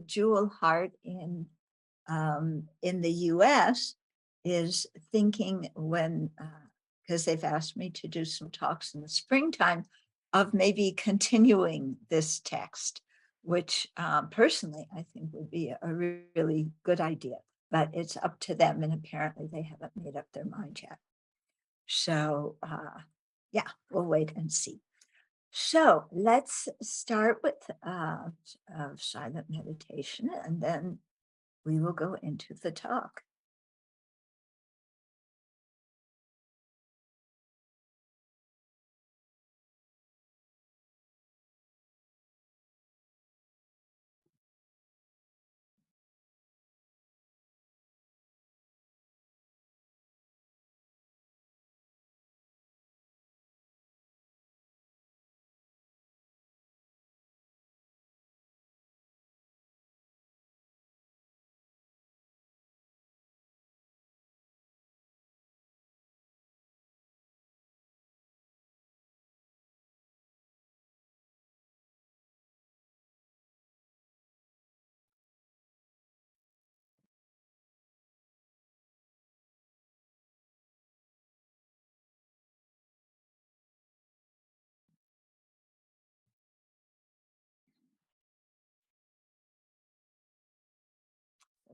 jewel heart in the US is thinking when, because they've asked me to do some talks in the springtime, of maybe continuing this text, which personally I think would be a really good idea, but it's up to them, and apparently they haven't made up their mind yet. So yeah, we'll wait and see. So let's start with silent meditation, and then we will go into the talk.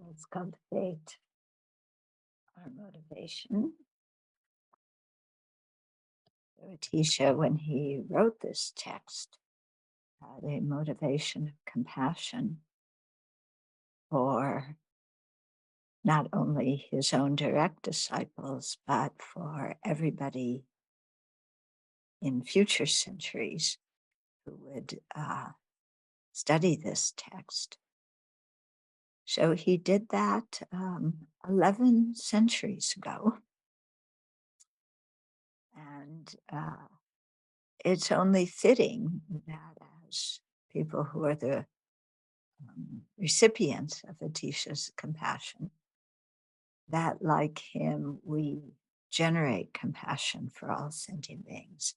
Let's cultivate our motivation. Atisha, when he wrote this text, had a motivation of compassion for not only his own direct disciples, but for everybody in future centuries who would study this text. So he did that 11 centuries ago. And it's only fitting that as people who are the recipients of Atisha's compassion, that like him, we generate compassion for all sentient beings.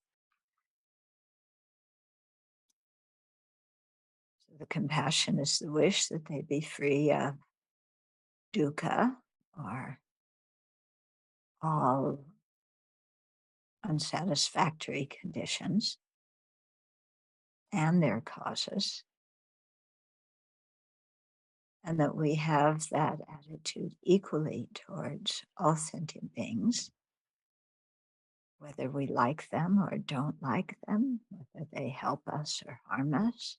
So the compassion is the wish that they be free of dukkha, or all unsatisfactory conditions and their causes, and that we have that attitude equally towards all sentient beings, whether we like them or don't like them, whether they help us or harm us,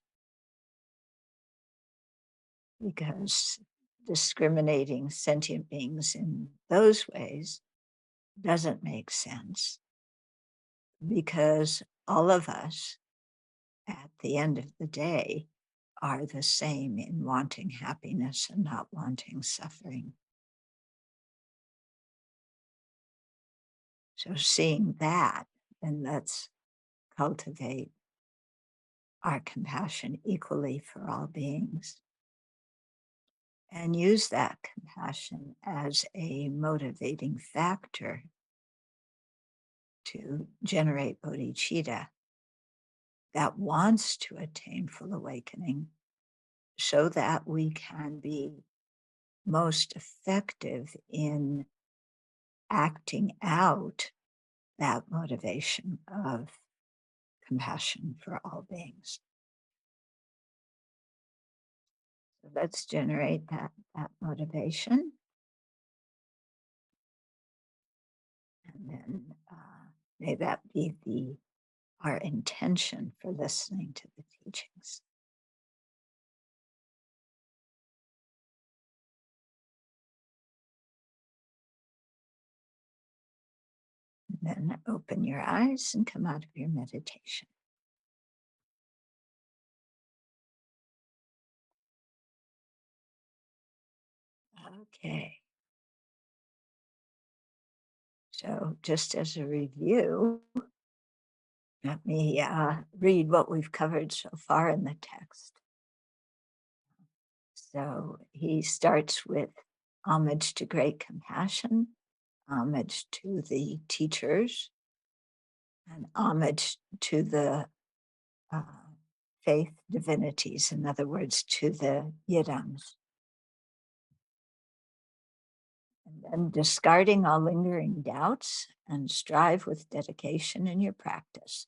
because discriminating sentient beings in those ways doesn't make sense, because all of us, at the end of the day, are the same in wanting happiness and not wanting suffering. So seeing that, then let's cultivate our compassion equally for all beings, and use that compassion as a motivating factor to generate bodhicitta that wants to attain full awakening, so that we can be most effective in acting out that motivation of compassion for all beings. So let's generate that motivation. And then may that be our intention for listening to the teachings. And then open your eyes and come out of your meditation. Okay. So just as a review, let me read what we've covered so far in the text. So he starts with homage to great compassion, homage to the teachers, and homage to the faith divinities, in other words, to the yidams. And then discarding all lingering doubts and strive with dedication in your practice.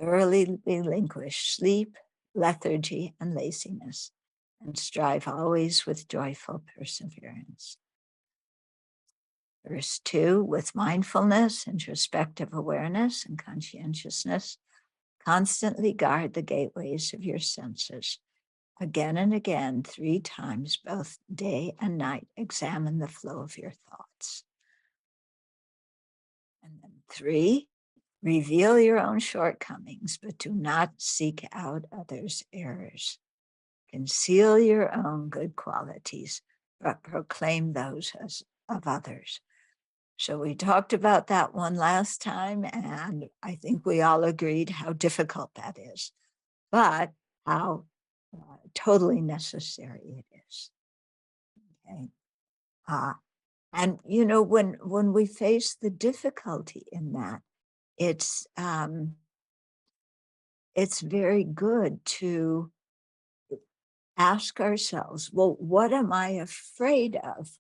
Thoroughly relinquish sleep, lethargy, and laziness, and strive always with joyful perseverance. Verse 2, with mindfulness, introspective awareness, and conscientiousness, constantly guard the gateways of your senses. Again and again, 3 times, both day and night, examine the flow of your thoughts. And then 3, reveal your own shortcomings, but do not seek out others' errors. Conceal your own good qualities, but proclaim those of others. So we talked about that one last time, and I think we all agreed how difficult that is, but how totally necessary it is. Okay. And when we face the difficulty in that, it's very good to ask ourselves, well, what am I afraid of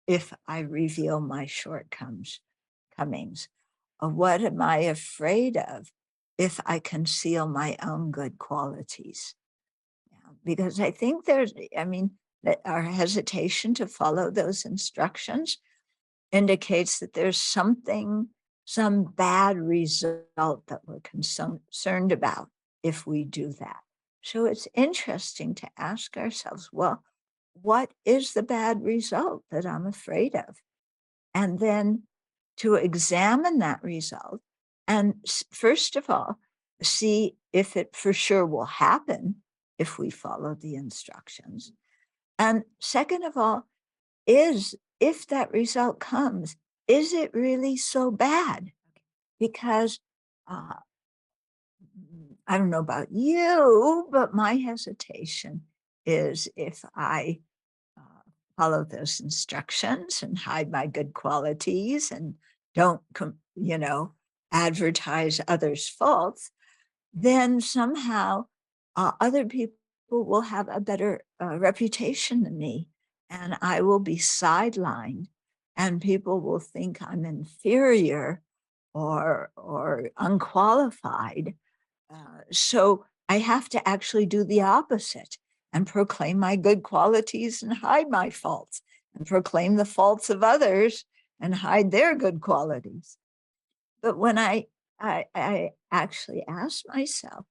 if I reveal my shortcomings? What am I afraid of if I conceal my own good qualities? Because I think that our hesitation to follow those instructions indicates that there's some bad result that we're concerned about if we do that. So it's interesting to ask ourselves, well, what is the bad result that I'm afraid of? And then to examine that result and first of all, see if it for sure will happen if we follow the instructions. And second of all, if that result comes, is it really so bad? Because I don't know about you, but my hesitation is if I follow those instructions and hide my good qualities and don't, advertise others' faults, then somehow other people will have a better reputation than me, and I will be sidelined, and people will think I'm inferior or unqualified. So I have to actually do the opposite and proclaim my good qualities and hide my faults, and proclaim the faults of others and hide their good qualities. But when I actually ask myself,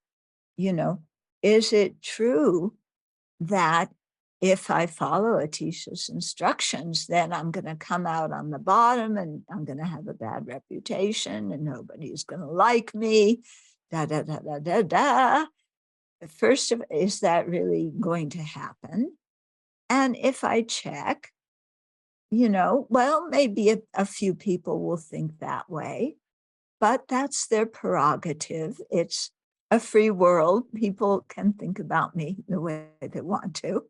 is it true that if I follow Atisha's instructions, then I'm going to come out on the bottom and I'm going to have a bad reputation and nobody's going to like me, da, da, da, da, da, da. First, is that really going to happen? And if I check, well, maybe a few people will think that way, but that's their prerogative. It's a free world. People can think about me the way they want to.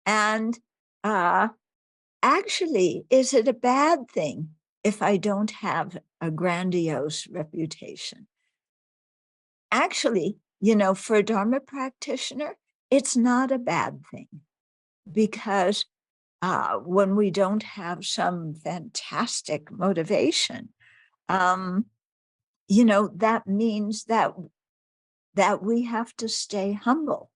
And actually, is it a bad thing if I don't have a grandiose reputation? Actually, for a Dharma practitioner, it's not a bad thing, because when we don't have some fantastic motivation, that means that we have to stay humble.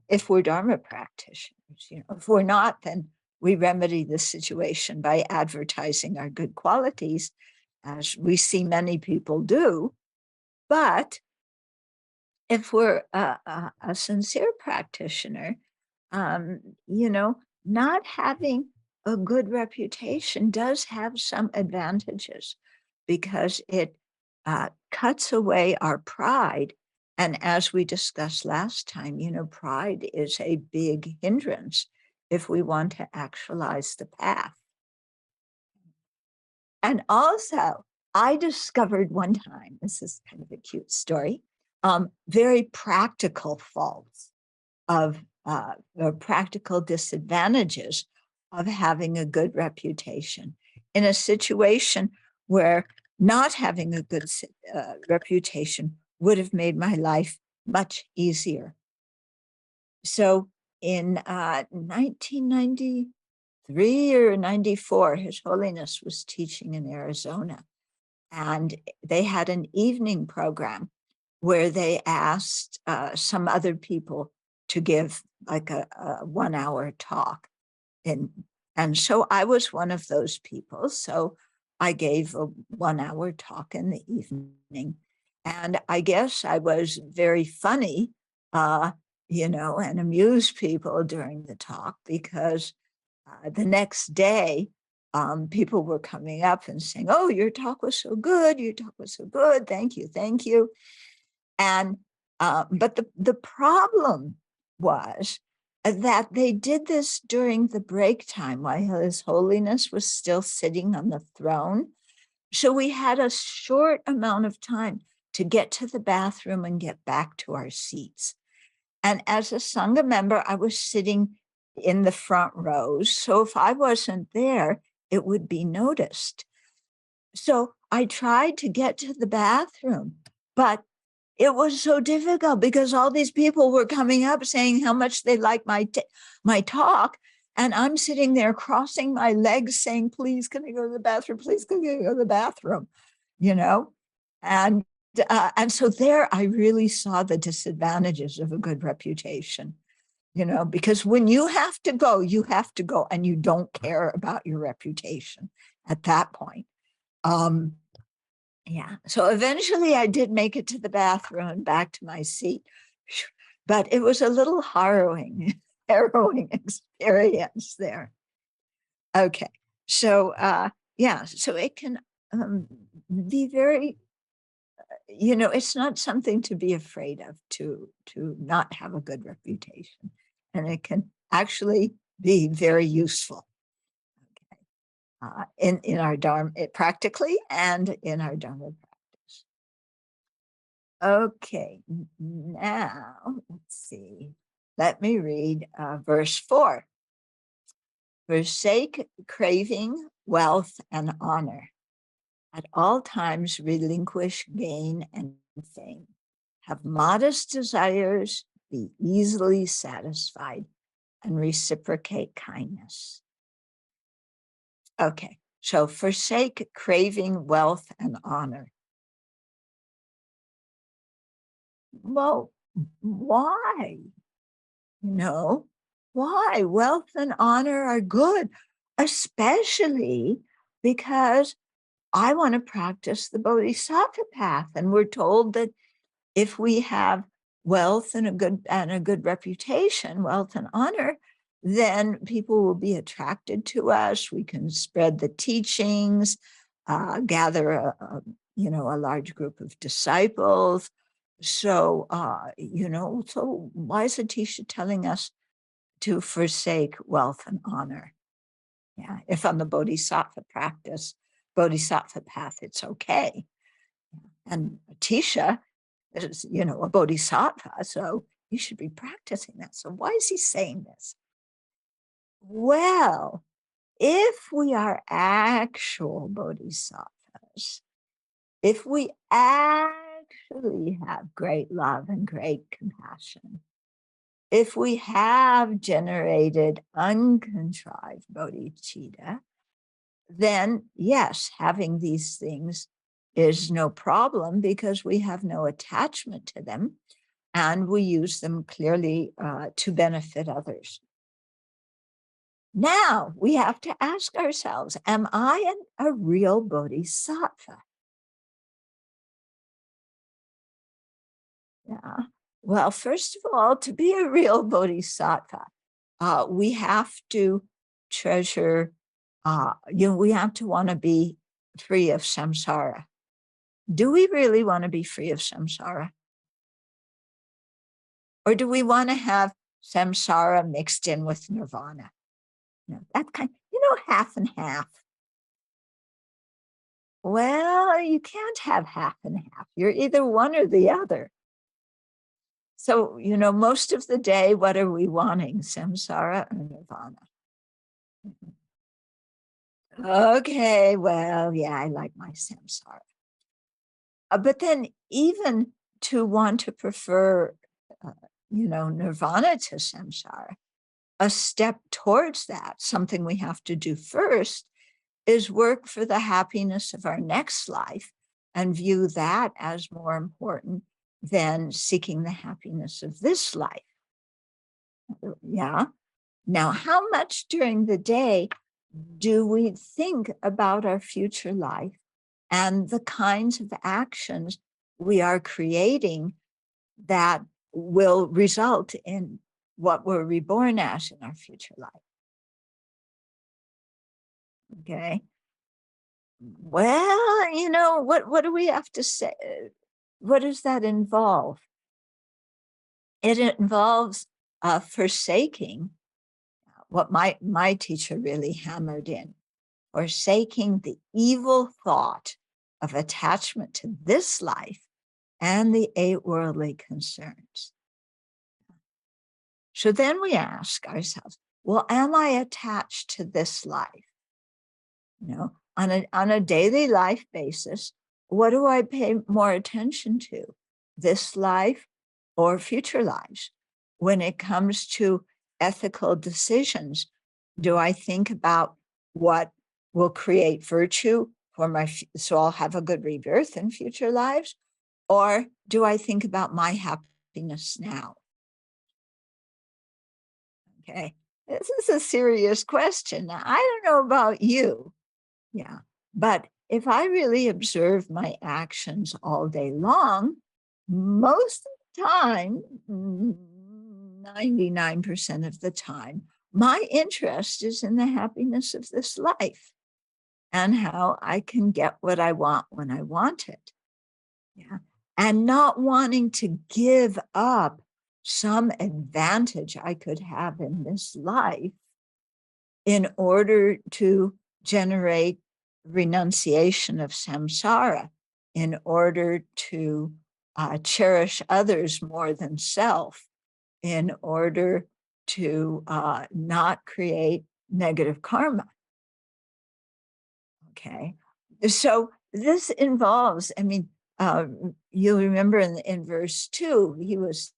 If we're Dharma practitioners, if we're not, then we remedy the situation by advertising our good qualities, as we see many people do. But if we're a sincere practitioner, not having a good reputation does have some advantages, because it cuts away our pride. And as we discussed last time, pride is a big hindrance if we want to actualize the path. And also, I discovered one time, this is kind of a cute story, very practical faults of the practical disadvantages of having a good reputation in a situation where not having a good reputation would have made my life much easier. So in 1993 or 94, His Holiness was teaching in Arizona, and they had an evening program where they asked some other people to give like a 1 hour talk. And so I was one of those people. So I gave a 1 hour talk in the evening. And I guess I was very funny, and amused people during the talk, because the next day, people were coming up and saying, "Oh, your talk was so good. Your talk was so good. Thank you. Thank you." And but the problem was that they did this during the break time while His Holiness was still sitting on the throne. So we had a short amount of time to get to the bathroom and get back to our seats. And as a Sangha member, I was sitting in the front rows. So if I wasn't there, it would be noticed. So I tried to get to the bathroom, but it was so difficult because all these people were coming up saying how much they liked my talk. And I'm sitting there crossing my legs saying, "Please, can I go to the bathroom? Please, can I go to the bathroom?" You know? And so there I really saw the disadvantages of a good reputation, because when you have to go, and you don't care about your reputation at that point. Yeah. So eventually I did make it to the bathroom and back to my seat, but it was a little harrowing experience there. Okay. So, so it can be very, it's not something to be afraid of, to not have a good reputation, and it can actually be very useful in our Dharma, practically, and in our Dharma practice. Okay, now let's see. Let me read verse 4. Forsake craving, wealth, and honor. At all times relinquish gain and fame. Have modest desires, be easily satisfied, and reciprocate kindness. Okay, so forsake craving, wealth, and honor. Well, why? No, why? Wealth and honor are good, especially because I want to practice the Bodhisattva path. And we're told that if we have wealth and a good reputation, wealth and honor, then people will be attracted to us. We can spread the teachings, gather a large group of disciples. So, so why is Atisha telling us to forsake wealth and honor? Yeah, if on the Bodhisattva path, it's okay. And Atisha is, a Bodhisattva, so you should be practicing that. So why is he saying this? Well, if we are actual Bodhisattvas, if we actually have great love and great compassion, if we have generated uncontrived bodhicitta, then yes, having these things is no problem because we have no attachment to them and we use them clearly to benefit others. Now we have to ask ourselves, am I a real bodhisattva? Yeah. Well, first of all, to be a real bodhisattva, we have to treasure, we have to want to be free of samsara. Do we really want to be free of samsara? Or do we want to have samsara mixed in with nirvana? That kind, half and half. Well, you can't have half and half. You're either one or the other. So, most of the day, what are we wanting? Samsara or nirvana? Okay, well, yeah, I like my samsara. But then even to want to prefer, nirvana to samsara, a step towards that, something we have to do first, is work for the happiness of our next life and view that as more important than seeking the happiness of this life. Yeah. Now, how much during the day do we think about our future life and the kinds of actions we are creating that will result in what we're reborn as in our future life? Okay. Well, what do we have to say? What does that involve? It involves forsaking what my teacher really hammered in, forsaking the evil thought of attachment to this life and the 8 worldly concerns. So then we ask ourselves, well, am I attached to this life? On a daily life basis, what do I pay more attention to, this life or future lives? When it comes to ethical decisions, do I think about what will create virtue so I'll have a good rebirth in future lives? Or do I think about my happiness now? Okay, this is a serious question. Now, I don't know about you. Yeah. But if I really observe my actions all day long, most of the time, 99% of the time, my interest is in the happiness of this life and how I can get what I want when I want it. Yeah. And not wanting to give up some advantage I could have in this life in order to generate renunciation of samsara, in order to cherish others more than self, in order to not create negative karma. Okay, so this involves, you'll remember in verse 2, he was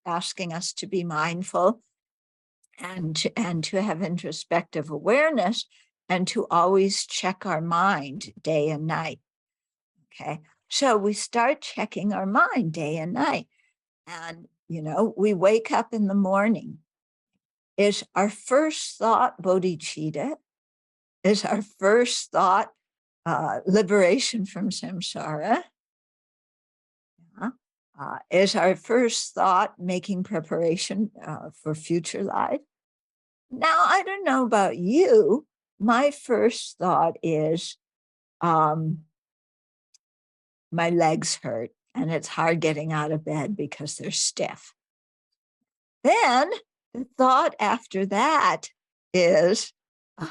asking us to be mindful and to have introspective awareness and to always check our mind day and night. Okay, so we start checking our mind day and night. And, we wake up in the morning. Is our first thought bodhicitta? Is our first thought liberation from samsara? Is our first thought making preparation for future life? Now, I don't know about you. My first thought is, my legs hurt and it's hard getting out of bed because they're stiff. Then the thought after that is, I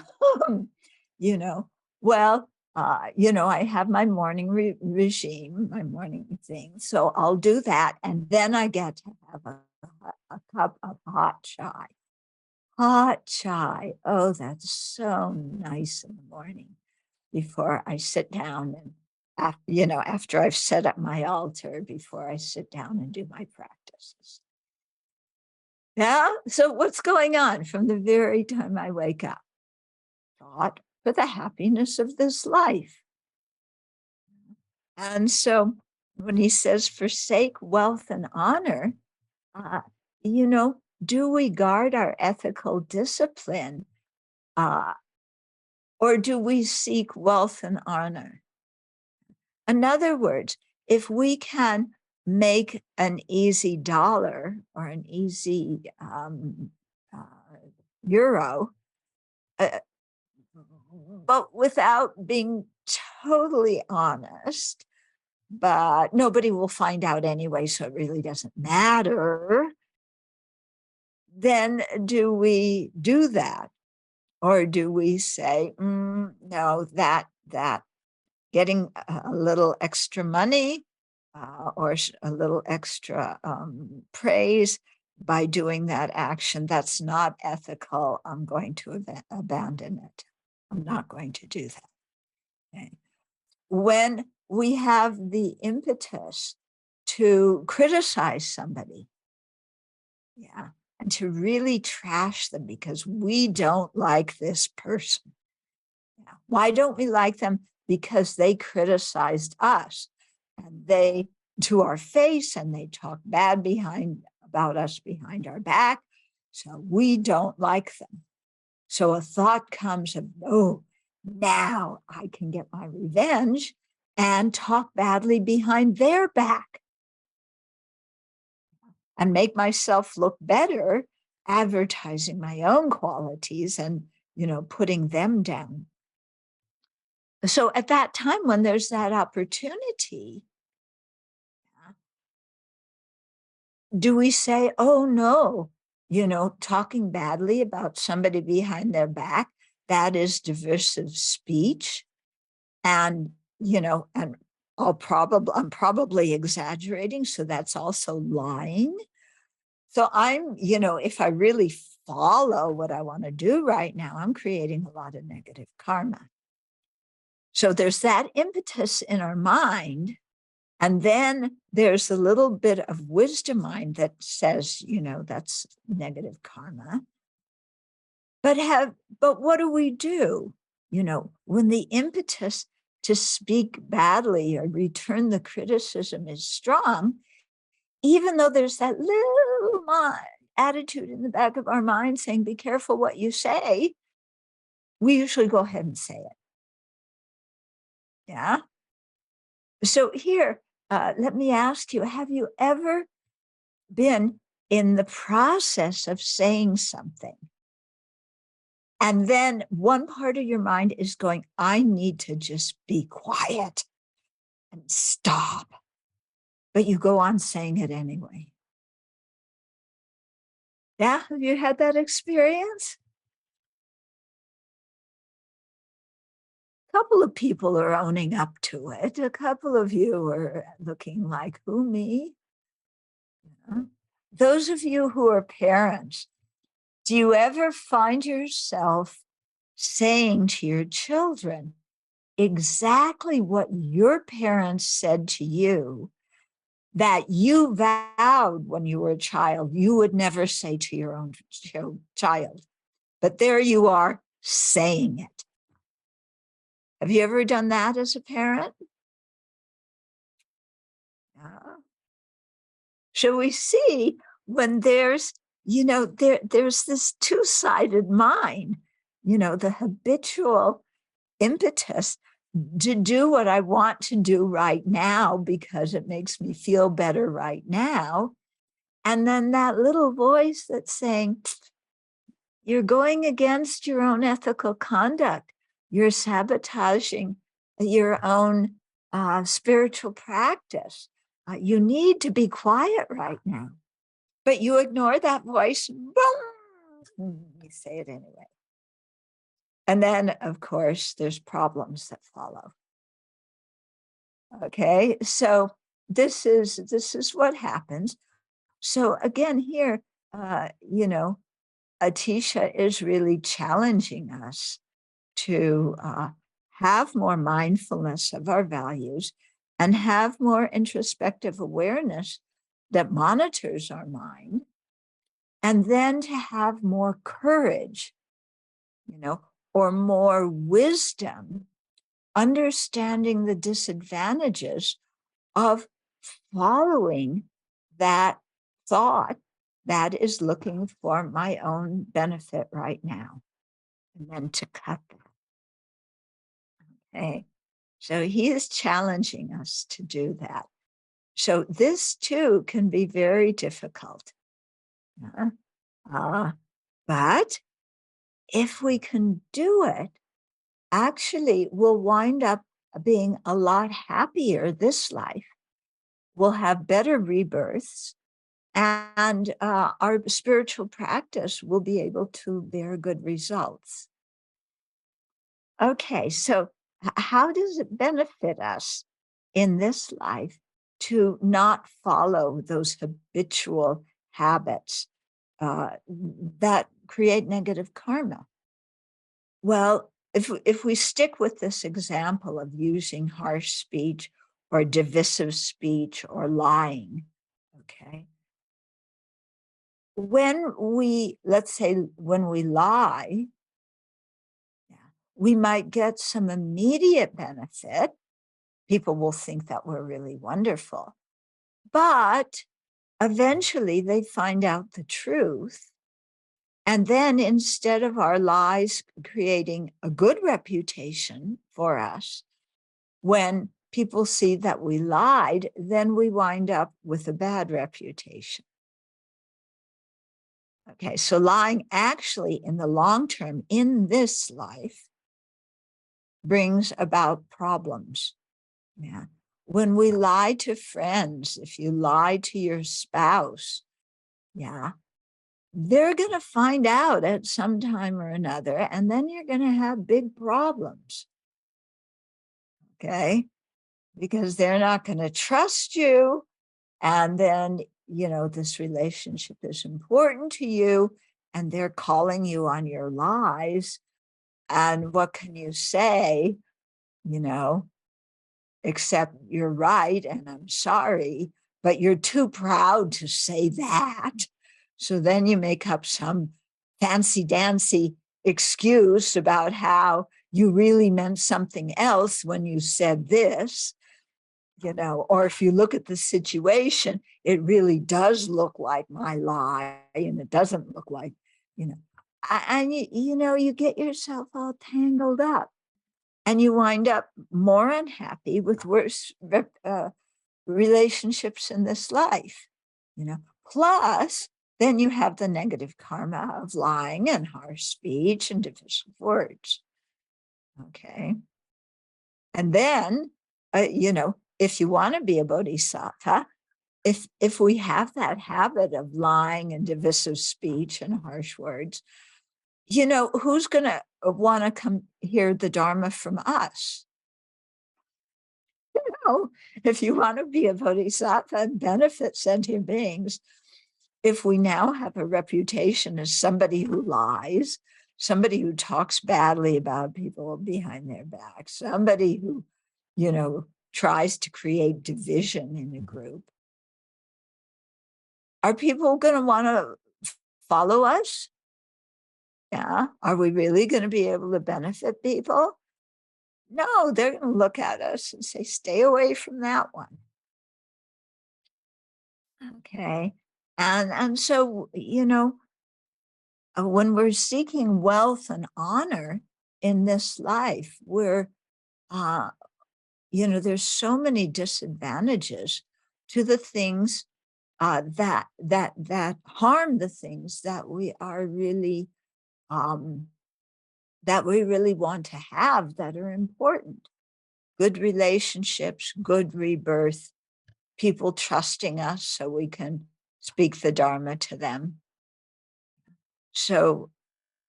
have my morning regime, my morning thing. So I'll do that. And then I get to have a cup of hot chai. Hot chai. Oh, that's so nice in the morning before I sit down and, after I've set up my altar, before I sit down and do my practices. Yeah. So what's going on from the very time I wake up? Thought for the happiness of this life. And so when he says forsake wealth and honor, do we guard our ethical discipline or do we seek wealth and honor? In other words, if we can make an easy dollar or an easy euro, but without being totally honest, but nobody will find out anyway, so it really doesn't matter, then do we do that? Or do we say, no, that getting a little extra money or a little extra praise by doing that action, that's not ethical. I'm going to abandon it. I'm not going to do that. Okay. When we have the impetus to criticize somebody. Yeah. And to really trash them because we don't like this person. Yeah. Why don't we like them? Because they criticized us and they to our face and they talk bad about us behind our back. So we don't like them. So a thought comes of, oh, now I can get my revenge and talk badly behind their back and make myself look better, advertising my own qualities and, putting them down. So at that time, when there's that opportunity, do we say, oh no, talking badly about somebody behind their back, that is derisive speech. And, and I'm probably exaggerating. So that's also lying. So if I really follow what I want to do right now, I'm creating a lot of negative karma. So there's that impetus in our mind. And then there's a little bit of wisdom mind that says, that's negative karma. But what do we do? When the impetus to speak badly or return the criticism is strong, even though there's that little attitude in the back of our mind saying, be careful what you say, we usually go ahead and say it. Yeah. So here, let me ask you, have you ever been in the process of saying something? And then one part of your mind is going, I need to just be quiet and stop. But you go on saying it anyway. Yeah, have you had that experience? A couple of people are owning up to it. A couple of you are looking like, who, me? Yeah. Those of you who are parents, do you ever find yourself saying to your children exactly what your parents said to you that you vowed when you were a child you would never say to your own child? But there you are saying it. Have you ever done that as a parent? Yeah. So we see when there's, there's this two-sided mind, the habitual impetus to do what I want to do right now because it makes me feel better right now. And then that little voice that's saying, you're going against your own ethical conduct. You're sabotaging your own spiritual practice. You need to be quiet right now. But you ignore that voice, boom, you say it anyway. And then, of course, there's problems that follow. Okay, so this is what happens. So again, here, Atisha is really challenging us to have more mindfulness of our values and have more introspective awareness that monitors our mind, and then to have more courage, or more wisdom, understanding the disadvantages of following that thought that is looking for my own benefit right now, and then to cut that. Okay, so he is challenging us to do that. So this too can be very difficult. But if we can do it, actually we'll wind up being a lot happier this life. We'll have better rebirths, and our spiritual practice will be able to bear good results. Okay, so how does it benefit us in this life to not follow those habitual habits that create negative karma? Well, if we stick with this example of using harsh speech or divisive speech or lying, okay? When we, let's say, when we lie, we might get some immediate benefit. People will think that we're really wonderful. But eventually they find out the truth. And then instead of our lies creating a good reputation for us, when people see that we lied, then we wind up with a bad reputation. Okay, so lying actually in the long term, in this life, brings about problems. Yeah. When we lie to friends, if you lie to your spouse, yeah, they're going to find out at some time or another, and then you're going to have big problems. Okay, because they're not going to trust you. And then, this relationship is important to you, and they're calling you on your lies. And what can you say, except you're right and I'm sorry, but you're too proud to say that. So then you make up some fancy-dancy excuse about how you really meant something else when you said this, or if you look at the situation, it really does look like my lie and it doesn't look like, and you get yourself all tangled up. And you wind up more unhappy with worse relationships in this life, Plus, then you have the negative karma of lying and harsh speech and divisive words. Okay. And then, if you want to be a bodhisattva, if we have that habit of lying and divisive speech and harsh words, who's going to want to come hear the Dharma from us? If you want to be a bodhisattva and benefit sentient beings, if we now have a reputation as somebody who lies, somebody who talks badly about people behind their back, somebody who, tries to create division in a group, are people going to want to follow us? Yeah. Are we really going to be able to benefit people? No, they're going to look at us and say, stay away from that one. Okay. And so, when we're seeking wealth and honor in this life, there's so many disadvantages to the things that harm the things that we are really that we really want to have, that are important. Good relationships, good rebirth, people trusting us so we can speak the Dharma to them. So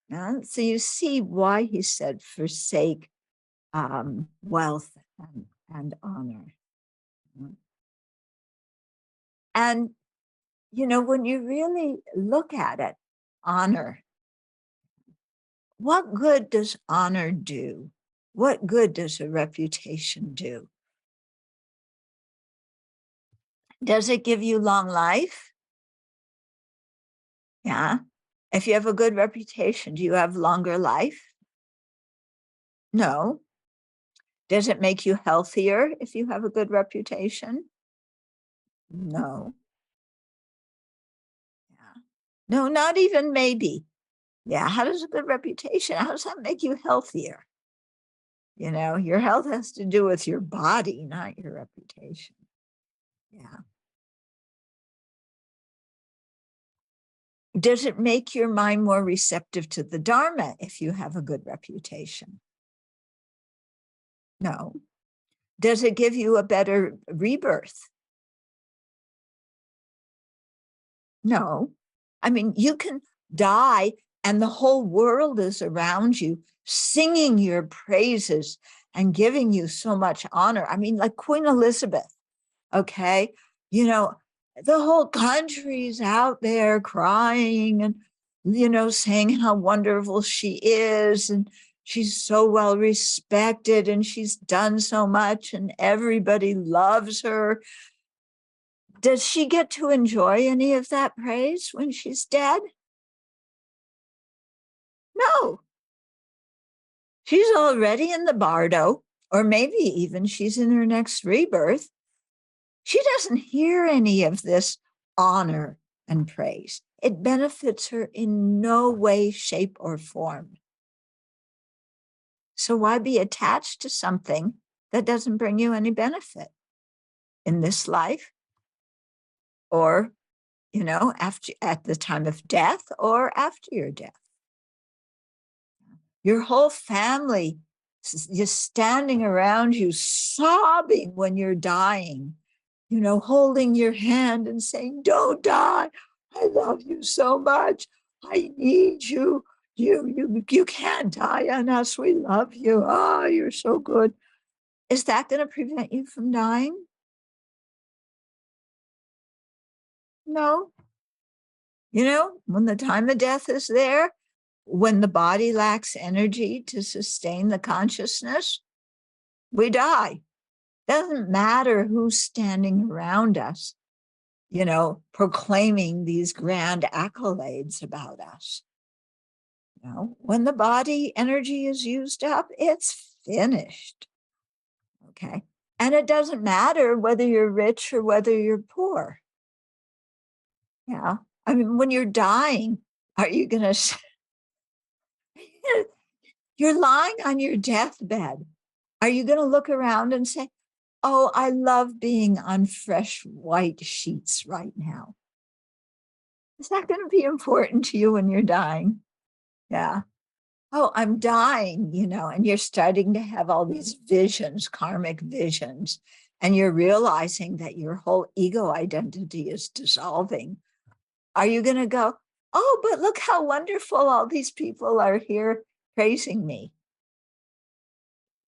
you see why he said forsake wealth and honor. And, when you really look at it, honor, what good does honor do? What good does a reputation do? Does it give you long life? Yeah. If you have a good reputation, do you have longer life? No. Does it make you healthier if you have a good reputation? No. Yeah. No, not even maybe. Yeah. How does a good reputation, how does that make you healthier? Your health has to do with your body, not your reputation. Yeah. Does it make your mind more receptive to the Dharma if you have a good reputation? No. Does it give you a better rebirth? No. I mean, you can die and the whole world is around you singing your praises and giving you so much honor. I mean, like Queen Elizabeth, okay? The whole country's out there crying and, saying how wonderful she is. And she's so well respected and she's done so much and everybody loves her. Does she get to enjoy any of that praise when she's dead? No. She's already in the bardo, or maybe even she's in her next rebirth. She doesn't hear any of this honor and praise. It benefits her in no way, shape, or form. So why be attached to something that doesn't bring you any benefit in this life, or, after, at the time of death, or after your death? Your whole family is standing around you, sobbing when you're dying, holding your hand and saying, "Don't die. I love you so much. I need you. You can't die on us. We love you. Oh, you're so good." Is that going to prevent you from dying? No. When the time of death is there, when the body lacks energy to sustain the consciousness, we die. Doesn't matter who's standing around us, proclaiming these grand accolades about us. When the body energy is used up, it's finished. Okay. And it doesn't matter whether you're rich or whether you're poor. Yeah. I mean, when you're dying, are you going to, you're lying on your deathbed. Are you going to look around and say, "Oh, I love being on fresh white sheets right now"? Is that going to be important to you when you're dying? Yeah. "Oh, I'm dying," and you're starting to have all these visions, karmic visions, and you're realizing that your whole ego identity is dissolving. Are you going to go, "Oh, but look how wonderful all these people are here praising me"?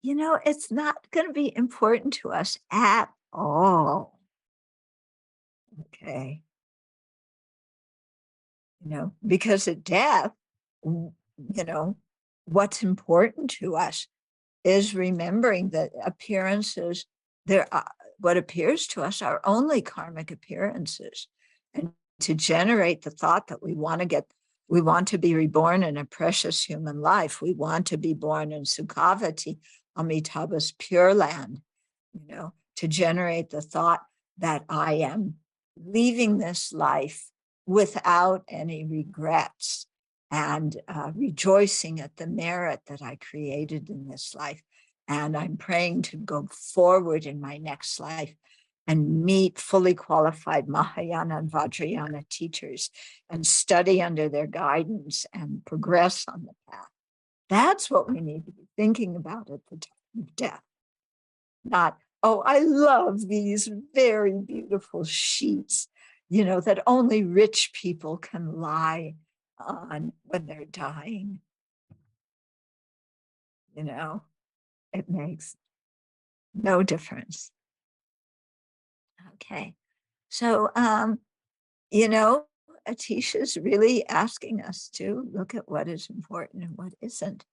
It's not going to be important to us at all. Okay. Because at death, what's important to us is remembering that appearances, what appears to us are only karmic appearances. And to generate the thought that we want to be reborn in a precious human life. We want to be born in Sukhavati, Amitabha's Pure Land, to generate the thought that I am leaving this life without any regrets and rejoicing at the merit that I created in this life. And I'm praying to go forward in my next life and meet fully qualified Mahayana and Vajrayana teachers and study under their guidance and progress on the path. That's what we need to be thinking about at the time of death. Not, "Oh, I love these very beautiful sheets, that only rich people can lie on when they're dying." It makes no difference. Okay. So, Atisha's really asking us to look at what is important and what isn't.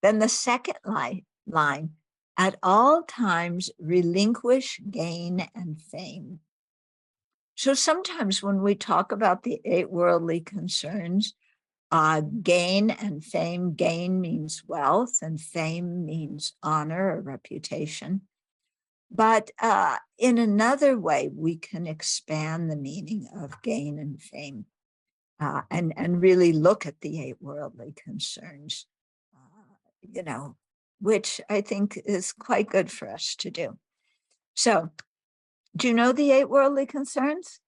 Then the second line, "At all times relinquish gain and fame." So sometimes when we talk about the 8 worldly concerns, gain and fame, gain means wealth and fame means honor or reputation. But in another way, we can expand the meaning of gain and fame and really look at the 8 worldly concerns, which I think is quite good for us to do. So, do you know the 8 worldly concerns?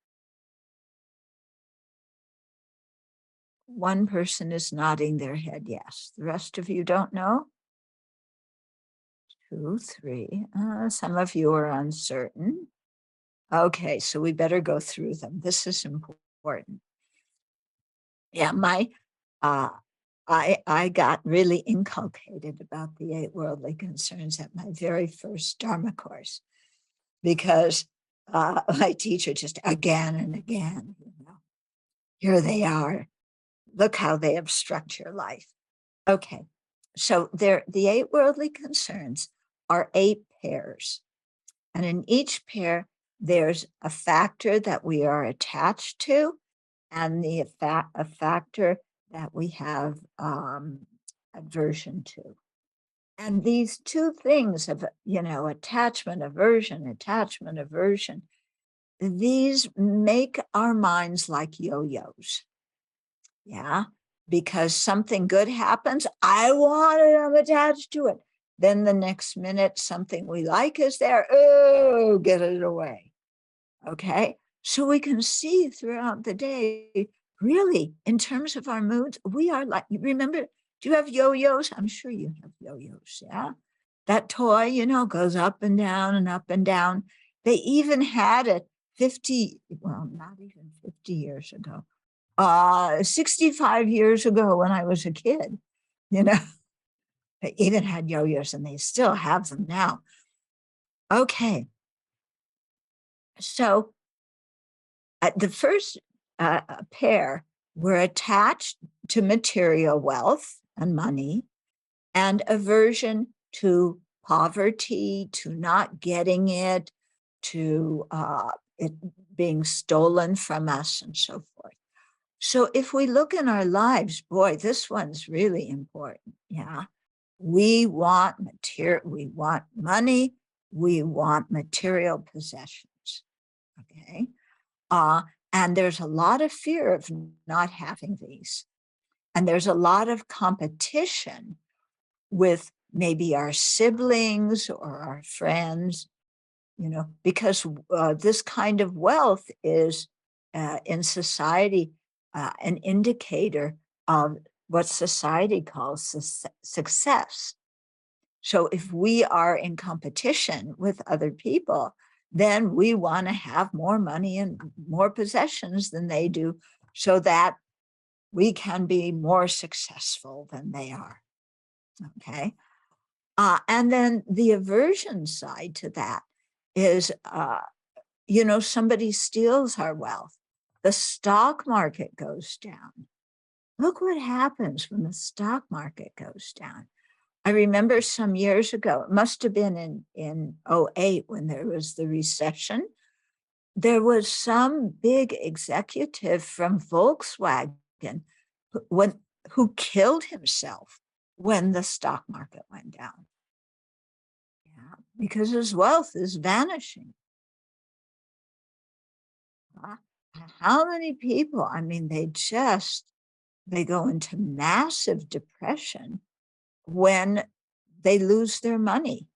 One person is nodding their head yes. The rest of you don't know? 2, 3. Some of you are uncertain. Okay, so we better go through them. This is important. Yeah, I got really inculcated about the 8 worldly concerns at my very first Dharma course, because my teacher just again and again, here they are. Look how they obstruct your life. Okay, So the 8 worldly concerns are 8 pairs. And in each pair, there's a factor that we are attached to and a factor that we have aversion to. And these 2 things of, attachment, aversion, these make our minds like yo-yos. Yeah. Because something good happens, I want it, I'm attached to it. Then the next minute, something we like is there. Oh, get it away. Okay. So we can see throughout the day, really, in terms of our moods, we are like, remember, do you have yo-yos? I'm sure you have yo-yos. Yeah. That toy, goes up and down and up and down. They even had it 50, well, not even 50 years ago. 65 years ago when I was a kid, they even had yo-yos and they still have them now. Okay. So the first pair were attached to material wealth and money and aversion to poverty, to not getting it, to it being stolen from us and so forth. So if we look in our lives, boy, this one's really important. Yeah. We want we want money. We want material possessions. Okay. And there's a lot of fear of not having these. And there's a lot of competition with maybe our siblings or our friends, because this kind of wealth is in society an indicator of what society calls success. So if we are in competition with other people, then we want to have more money and more possessions than they do so that we can be more successful than they are. Okay. And then the aversion side to that is, somebody steals our wealth. The stock market goes down. Look what happens when the stock market goes down. I remember some years ago, it must have been in 2008 when there was the recession. There was some big executive from Volkswagen who killed himself when the stock market went down. Yeah, because his wealth is vanishing. How many people, I mean, they go into massive depression when they lose their money.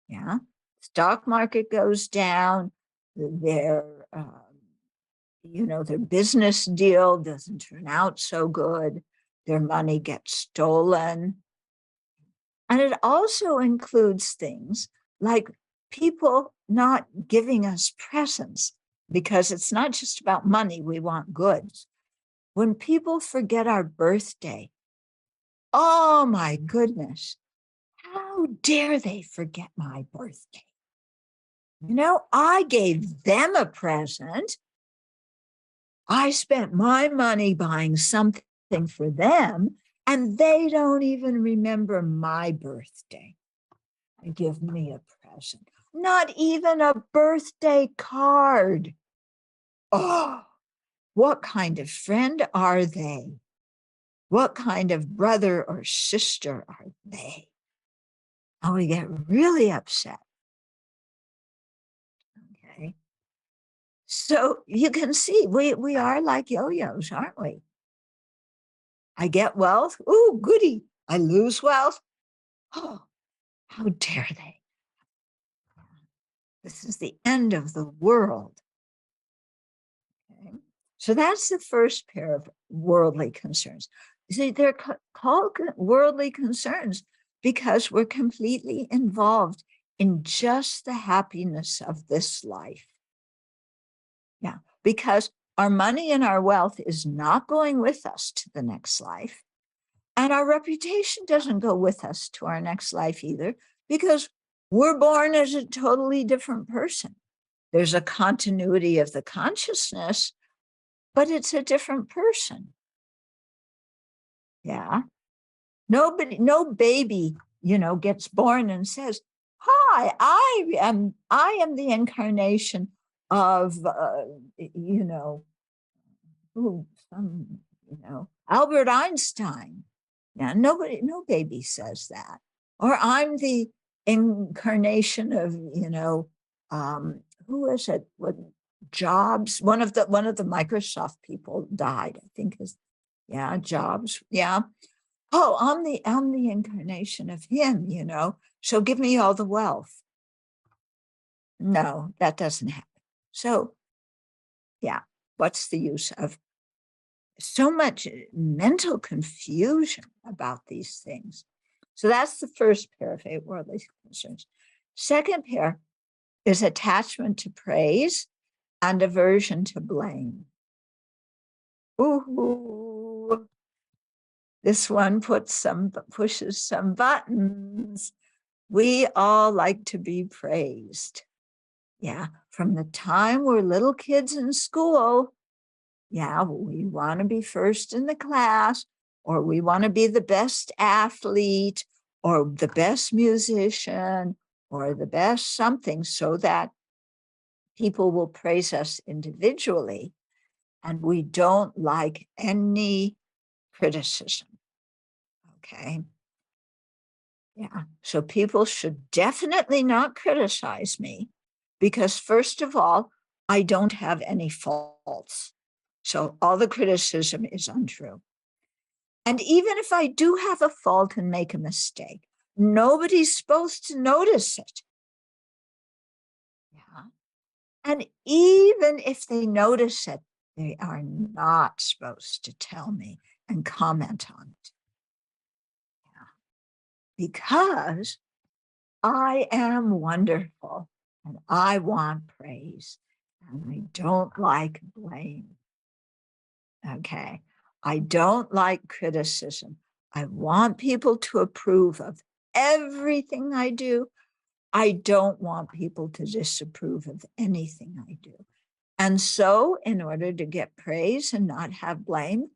Yeah. Stock market goes down, their business deal doesn't turn out so good, their money gets stolen. And it also includes things like people not giving us presents, because it's not just about money, we want goods. When people forget our birthday, oh my goodness, how dare they forget my birthday? I gave them a present. I spent my money buying something for them, and they don't even remember my birthday. And give me a present. Not even a birthday card. Oh, what kind of friend are they? What kind of brother or sister are they? And we get really upset. Okay. So you can see we are like yo-yos, aren't we? I get wealth. Ooh, goody. I lose wealth. Oh, how dare they? This is the end of the world. Okay. So that's the first pair of worldly concerns. You see, they're called worldly concerns because we're completely involved in just the happiness of this life. Yeah, because our money and our wealth is not going with us to the next life. And our reputation doesn't go with us to our next life either, because we're born as a totally different person. There's a continuity of the consciousness, but it's a different person. Yeah. Nobody, no baby, gets born and says, "Hi, I am the incarnation of, who, Albert Einstein." Now, no baby says that. Or I'm the incarnation of, who is it? What Jobs? One of the Microsoft people died. I think Jobs. Yeah. Oh, I'm the incarnation of him. So give me all the wealth. No, that doesn't happen. So, yeah, what's the use of so much mental confusion about these things? So that's the first pair of 8 worldly concerns. Second pair is attachment to praise and aversion to blame. Ooh, this one pushes some buttons. We all like to be praised. Yeah, from the time we're little kids in school, yeah, we want to be first in the class, or we want to be the best athlete, or the best musician, or the best something, so that people will praise us individually, and we don't like any criticism. Okay. Yeah. So people should definitely not criticize me, because first of all, I don't have any faults. So all the criticism is untrue. And even if I do have a fault and make a mistake, nobody's supposed to notice it. Yeah. And even if they notice it, they are not supposed to tell me and comment on it. Yeah. Because I am wonderful and I want praise and I don't like blame. Okay. I don't like criticism. I want people to approve of everything I do. I don't want people to disapprove of anything I do. And so, in order to get praise and not have blame,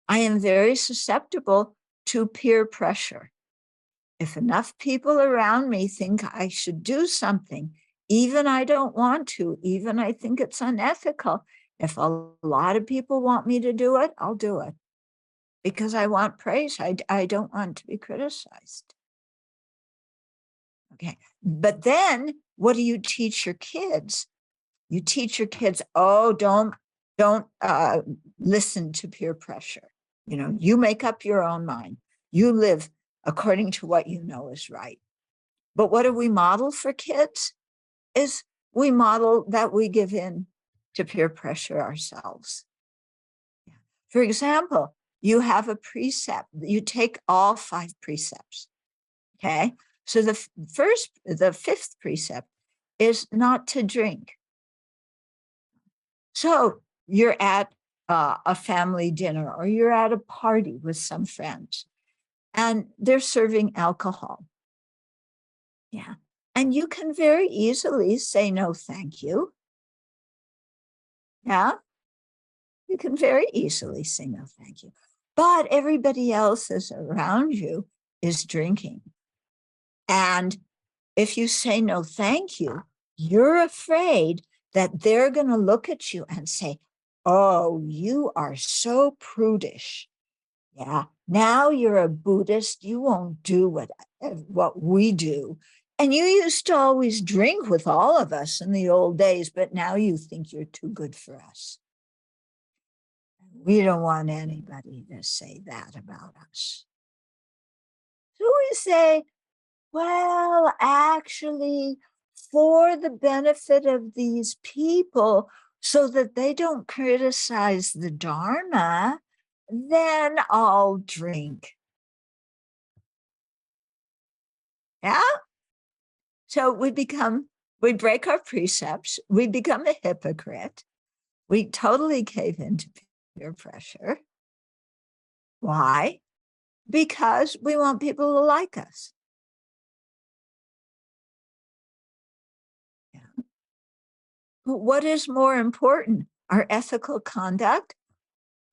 I am very susceptible to peer pressure. If enough people around me think I should do something, even I don't want to, even I think it's unethical, if a lot of people want me to do it, I'll do it. Because I want praise. I don't want to be criticized. Okay. But then what do you teach your kids? You teach your kids, oh, don't listen to peer pressure. You make up your own mind. You live according to what you know is right. But what do we model for kids? Is we model that we give in to peer pressure ourselves. For example, you have a precept. You take all 5 precepts. Okay. So the 5th precept is not to drink. So you're at a family dinner, or you're at a party with some friends, and they're serving alcohol. Yeah. And you can very easily say, no, thank you. Yeah. You can very easily say, no, thank you. But everybody else is around you is drinking. And if you say, no, thank you, you're afraid that they're going to look at you and say, oh, you are so prudish. Yeah. Now you're a Buddhist. You won't do what we do. And you used to always drink with all of us in the old days, but now you think you're too good for us. We don't want anybody to say that about us. So we say, well, actually, for the benefit of these people, so that they don't criticize the Dharma, then I'll drink. Yeah. So we break our precepts. We become a hypocrite. We totally cave into peer pressure. Why? Because we want people to like us. Yeah. But what is more important, our ethical conduct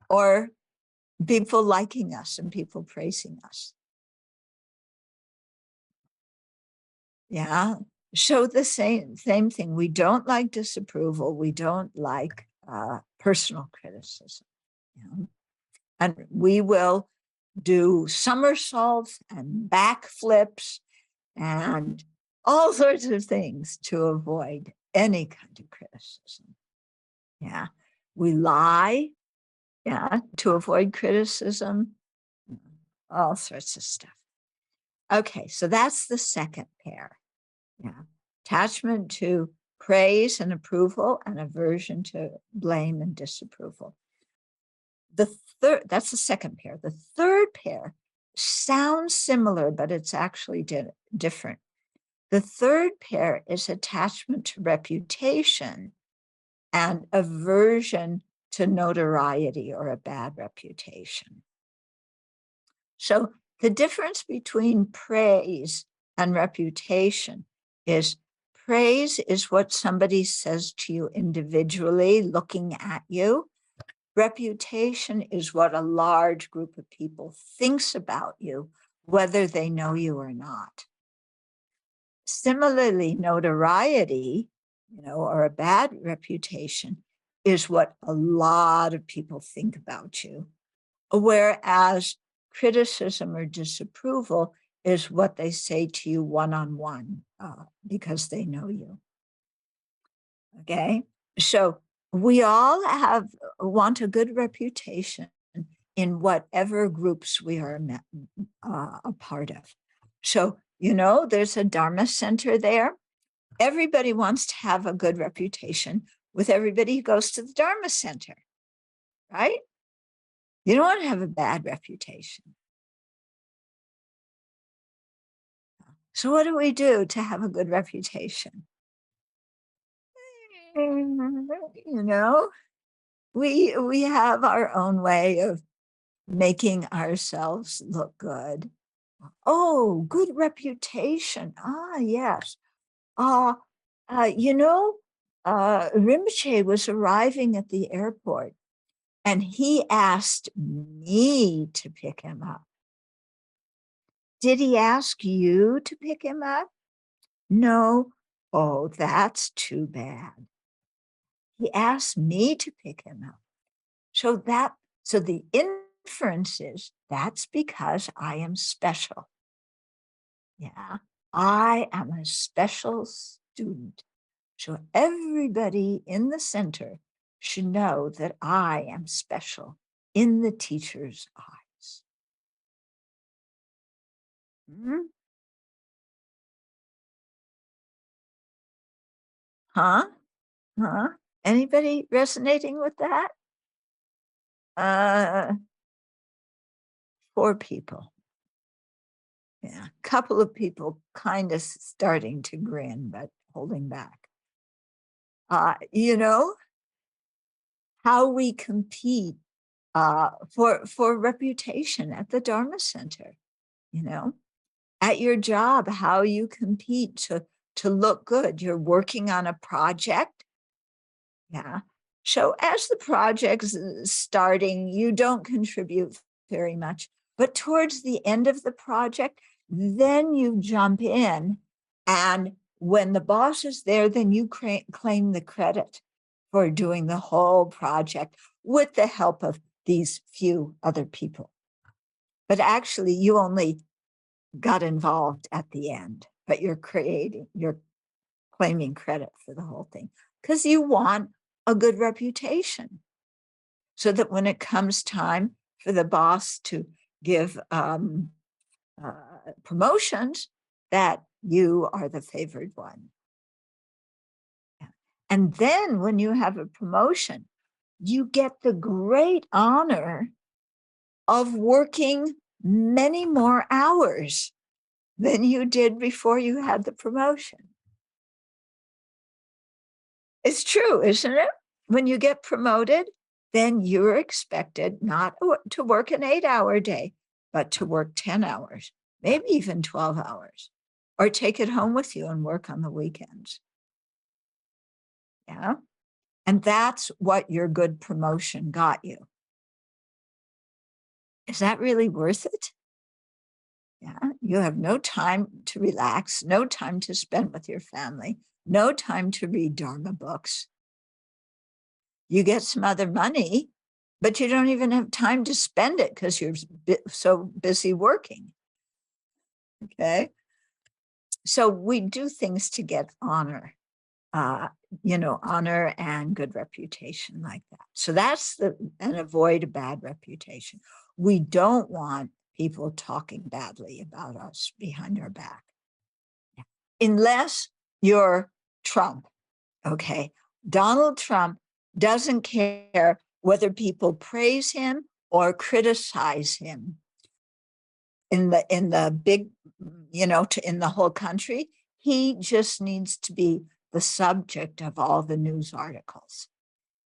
or people liking us and people praising us? Yeah. Show the same thing. We don't like disapproval. We don't like personal criticism. Yeah. And we will do somersaults and backflips and all sorts of things to avoid any kind of criticism. Yeah. We lie, yeah, to avoid criticism, all sorts of stuff. Okay, so that's the second pair. Yeah. Attachment to praise and approval and aversion to blame and disapproval. The third, that's the second pair. The third pair sounds similar, but it's actually different. The third pair is attachment to reputation and aversion to notoriety or a bad reputation. So the difference between praise and reputation is praise is what somebody says to you individually, looking at you. Reputation is what a large group of people thinks about you, whether they know you or not. Similarly, notoriety, or a bad reputation is what a lot of people think about you. Whereas criticism or disapproval is what they say to you one-on-one because they know you. Okay, so we all want a good reputation in whatever groups we are a part of. So, there's a Dharma center there. Everybody wants to have a good reputation with everybody who goes to the Dharma center, right? You don't want to have a bad reputation. So what do we do to have a good reputation? We have our own way of making ourselves look good. Oh, good reputation. Ah, yes. Rinpoche was arriving at the airport and he asked me to pick him up. Did he ask you to pick him up? No. Oh, that's too bad. He asked me to pick him up. So the inference is that's because I am special. Yeah, I am a special student. So everybody in the center should know that I am special in the teacher's eyes. Hmm? Huh? Huh? Anybody resonating with that? 4 people. Yeah, a couple of people kind of starting to grin, but holding back. How we compete for reputation at the Dharma Center, at your job, how you compete to look good. You're working on a project. Yeah. So as the project's starting, you don't contribute very much, but towards the end of the project, then you jump in, and when the boss is there, then you claim the credit for doing the whole project with the help of these few other people. But actually, you only got involved at the end, but you're claiming credit for the whole thing because you want a good reputation so that when it comes time for the boss to give promotions, that you are the favored one. And then when you have a promotion, you get the great honor of working many more hours than you did before you had the promotion. It's true, isn't it? When you get promoted, then you're expected not to work an 8-hour day, but to work 10 hours, maybe even 12 hours, or take it home with you and work on the weekends. Yeah. And that's what your good promotion got you. Is that really worth it? Yeah, you have no time to relax, no time to spend with your family, no time to read Dharma books. You get some other money, but you don't even have time to spend it because you're so busy working. Okay. So we do things to get honor, honor and good reputation like that. So that's and avoid a bad reputation. We don't want people talking badly about us behind our back. Unless you're Trump, okay? Donald Trump doesn't care whether people praise him or criticize him in the big, in the whole country. He just needs to be the subject of all the news articles.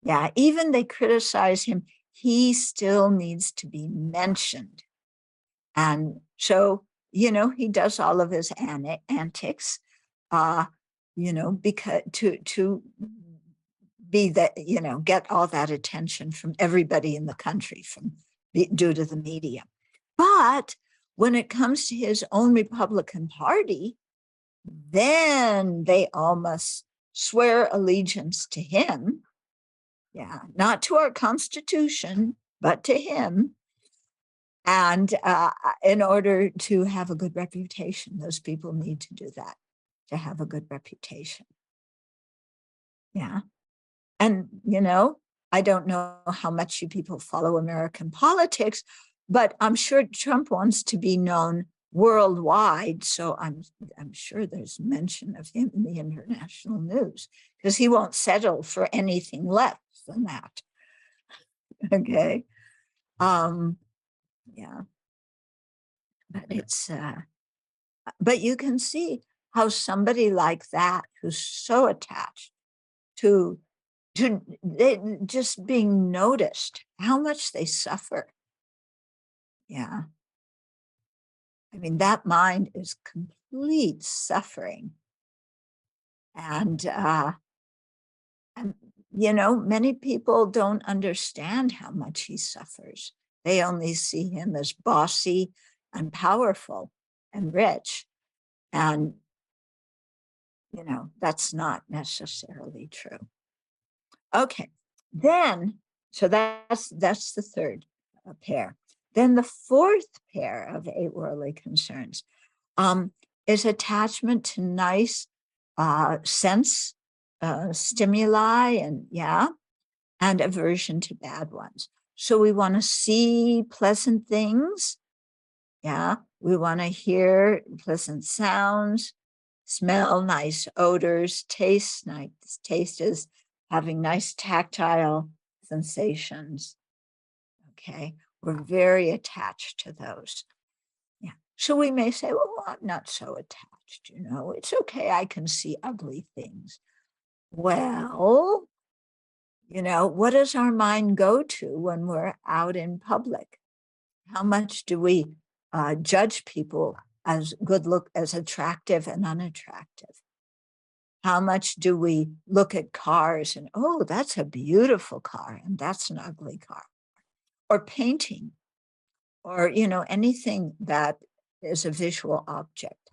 Yeah, even they criticize him, he still needs to be mentioned. And so, he does all of his antics, because to be that, get all that attention from everybody in the country due to the media. But when it comes to his own Republican Party, then they all must swear allegiance to him. Yeah, not to our Constitution, but to him. And in order to have a good reputation, those people need to do that to have a good reputation. Yeah. And, I don't know how much you people follow American politics, but I'm sure Trump wants to be known worldwide. So I'm sure there's mention of him in the international news because he won't settle for anything less than that. Okay. Yeah. But but you can see how somebody like that who's so attached to just being noticed, how much they suffer. Yeah. I mean, that mind is complete suffering. And many people don't understand how much he suffers. They only see him as bossy and powerful and rich. And, that's not necessarily true. Okay, then, so that's the third pair. Then the fourth pair of 8 worldly concerns is attachment to nice sense stimuli and aversion to bad ones. So we want to see pleasant things. Yeah, we want to hear pleasant sounds, smell nice odors, taste nice tastes, having nice tactile sensations. Okay, we're very attached to those. Yeah. So we may say, well, I'm not so attached, it's okay, I can see ugly things. Well, what does our mind go to when we're out in public? How much do we judge people as as attractive and unattractive? How much do we look at cars and, oh, that's a beautiful car and that's an ugly car? Or painting, or, anything that is a visual object.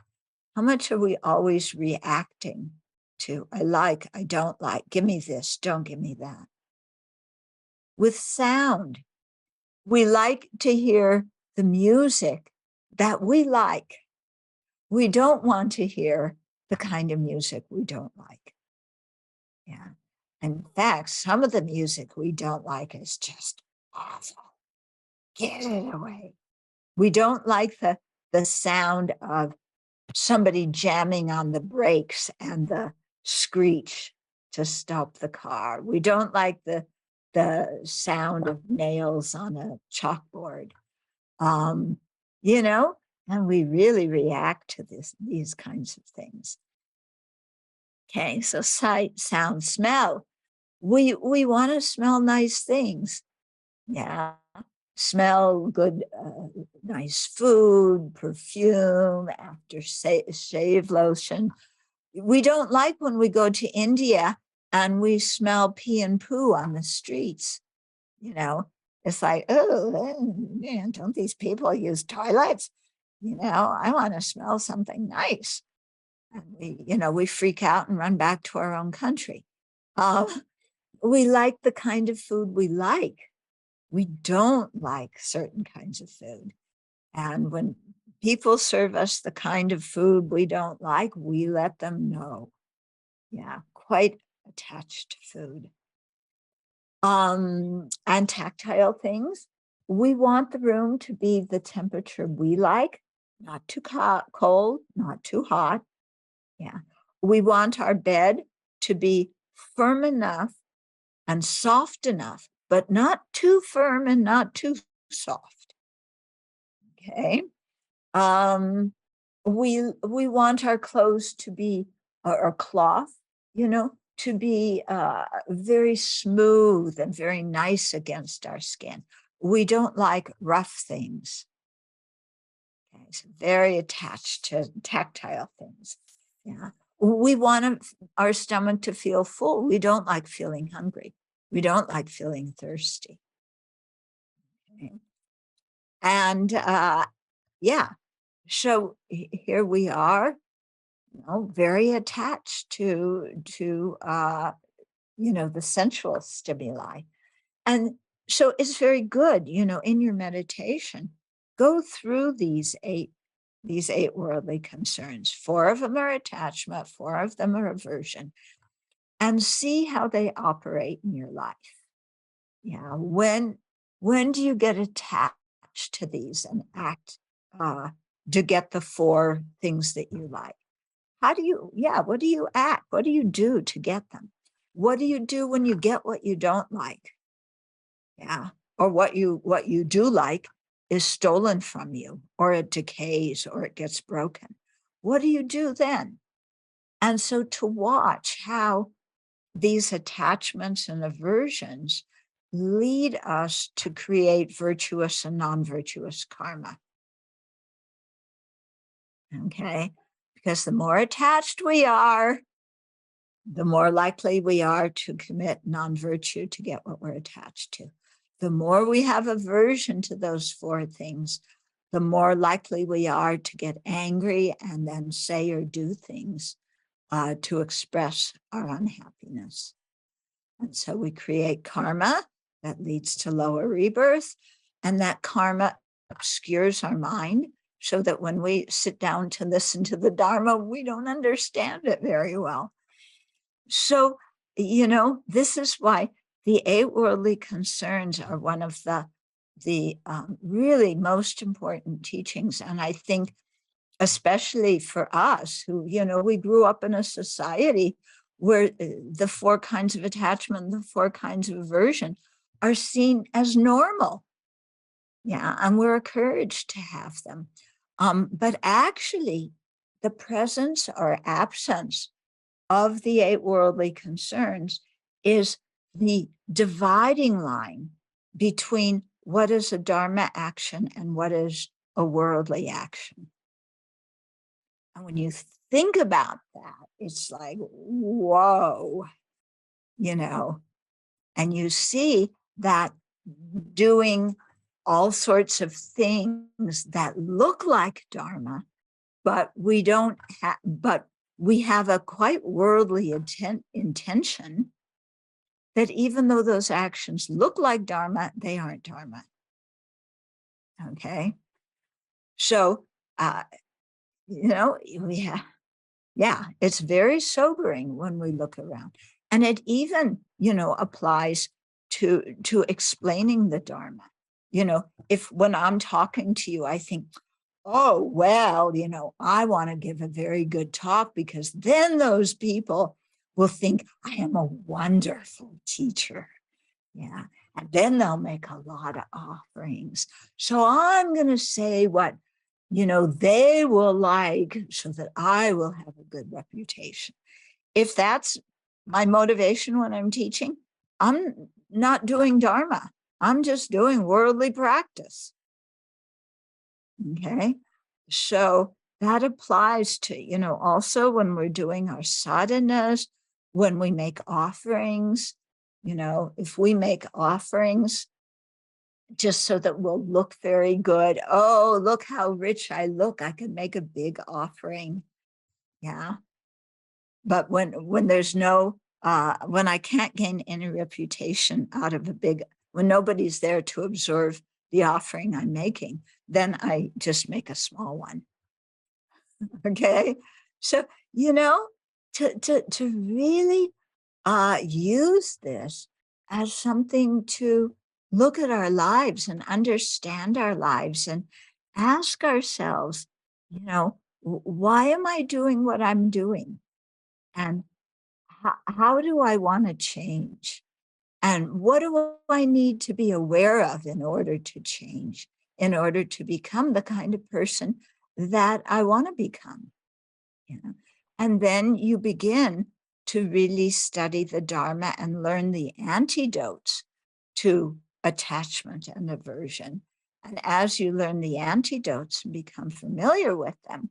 How much are we always reacting to? I don't like, give me this, don't give me that. With sound, we like to hear the music that we like. We don't want to hear the kind of music we don't like. Yeah. In fact, some of the music we don't like is just awful. Get it away. We don't like the sound of somebody jamming on the brakes and the screech to stop the car. We don't like the sound of nails on a chalkboard. And we really react to these kinds of things. Okay, so sight, sound, smell. We want to smell nice things. Yeah, smell good, nice food, perfume, after shave lotion. We don't like when we go to India and we smell pee and poo on the streets. It's like, oh, man, don't these people use toilets? I want to smell something nice. And we freak out and run back to our own country. We like the kind of food we like. We don't like certain kinds of food. And when people serve us the kind of food we don't like, we let them know. Yeah, quite attached to food. And tactile things. We want the room to be the temperature we like, not too cold, not too hot. Yeah. We want our bed to be firm enough and soft enough, but not too firm and not too soft. Okay. We want our clothes to be, or cloth, to be very smooth and very nice against our skin. We don't like rough things. Okay, so very attached to tactile things. Yeah. We want our stomach to feel full. We don't like feeling hungry. We don't like feeling thirsty. Okay. And yeah, so here we are, very attached to the sensual stimuli. And so it's very good, in your meditation, go through these eight worldly concerns. 4 of them are attachment, 4 of them are aversion, and see how they operate in your life. Yeah. When do you get attached to these and act to get the 4 things that you like? What do you act? What do you do to get them? What do you do when you get what you don't like? Yeah. Or what you do like is stolen from you, or it decays, or it gets broken. What do you do then? And so to watch how these attachments and aversions lead us to create virtuous and non-virtuous karma. Okay? Because the more attached we are, the more likely we are to commit non-virtue to get what we're attached to. The more we have aversion to those 4 things, the more likely we are to get angry and then say or do things to express our unhappiness. And so we create karma that leads to lower rebirth, and that karma obscures our mind so that when we sit down to listen to the Dharma, we don't understand it very well. So, this is why the 8 worldly concerns are one of the really most important teachings. And I think, especially for us who, we grew up in a society where the 4 kinds of attachment, the 4 kinds of aversion are seen as normal. Yeah, and we're encouraged to have them. But actually, the presence or absence of the 8 worldly concerns is the dividing line between what is a Dharma action and what is a worldly action. And when you think about that, it's like, whoa, and you see that doing all sorts of things that look like Dharma, but we don't have, but we have a quite worldly intention that even though those actions look like Dharma, they aren't Dharma. Okay. So, it's very sobering when we look around. And it even, applies to explaining the Dharma. If when I'm talking to you, I think, oh, well, I want to give a very good talk because then those people will think I am a wonderful teacher. Yeah. And then they'll make a lot of offerings. So I'm going to say what, they will like so that I will have a good reputation. If that's my motivation when I'm teaching, I'm not doing Dharma. I'm just doing worldly practice. Okay. So that applies to, also when we're doing our sadhanas, when we make offerings, if we make offerings, just so that we'll look very good. Oh, look how rich I look. I can make a big offering. Yeah. But when there's no, when I can't gain any reputation out of when nobody's there to observe the offering I'm making, then I just make a small one. Okay. So, to really use this as something to look at our lives and understand our lives and ask ourselves, why am I doing what I'm doing? And how do I want to change? And what do I need to be aware of in order to change, in order to become the kind of person that I want to become? And then you begin to really study the Dharma and learn the antidotes to attachment and aversion. And as you learn the antidotes and become familiar with them,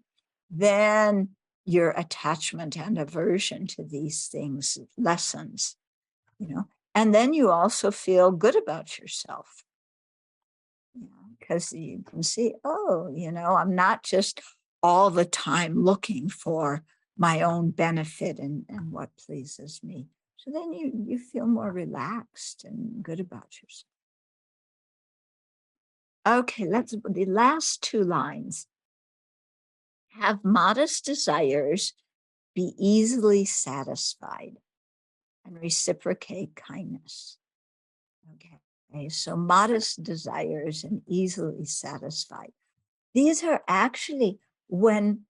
then your attachment and aversion to these things lessens, and then you also feel good about yourself. Because you can see, I'm not just all the time looking for my own benefit and what pleases me. So then you feel more relaxed and good about yourself. Okay, the last two lines. Have modest desires, be easily satisfied, and reciprocate kindness. Okay, so modest desires and easily satisfied. These are actually, when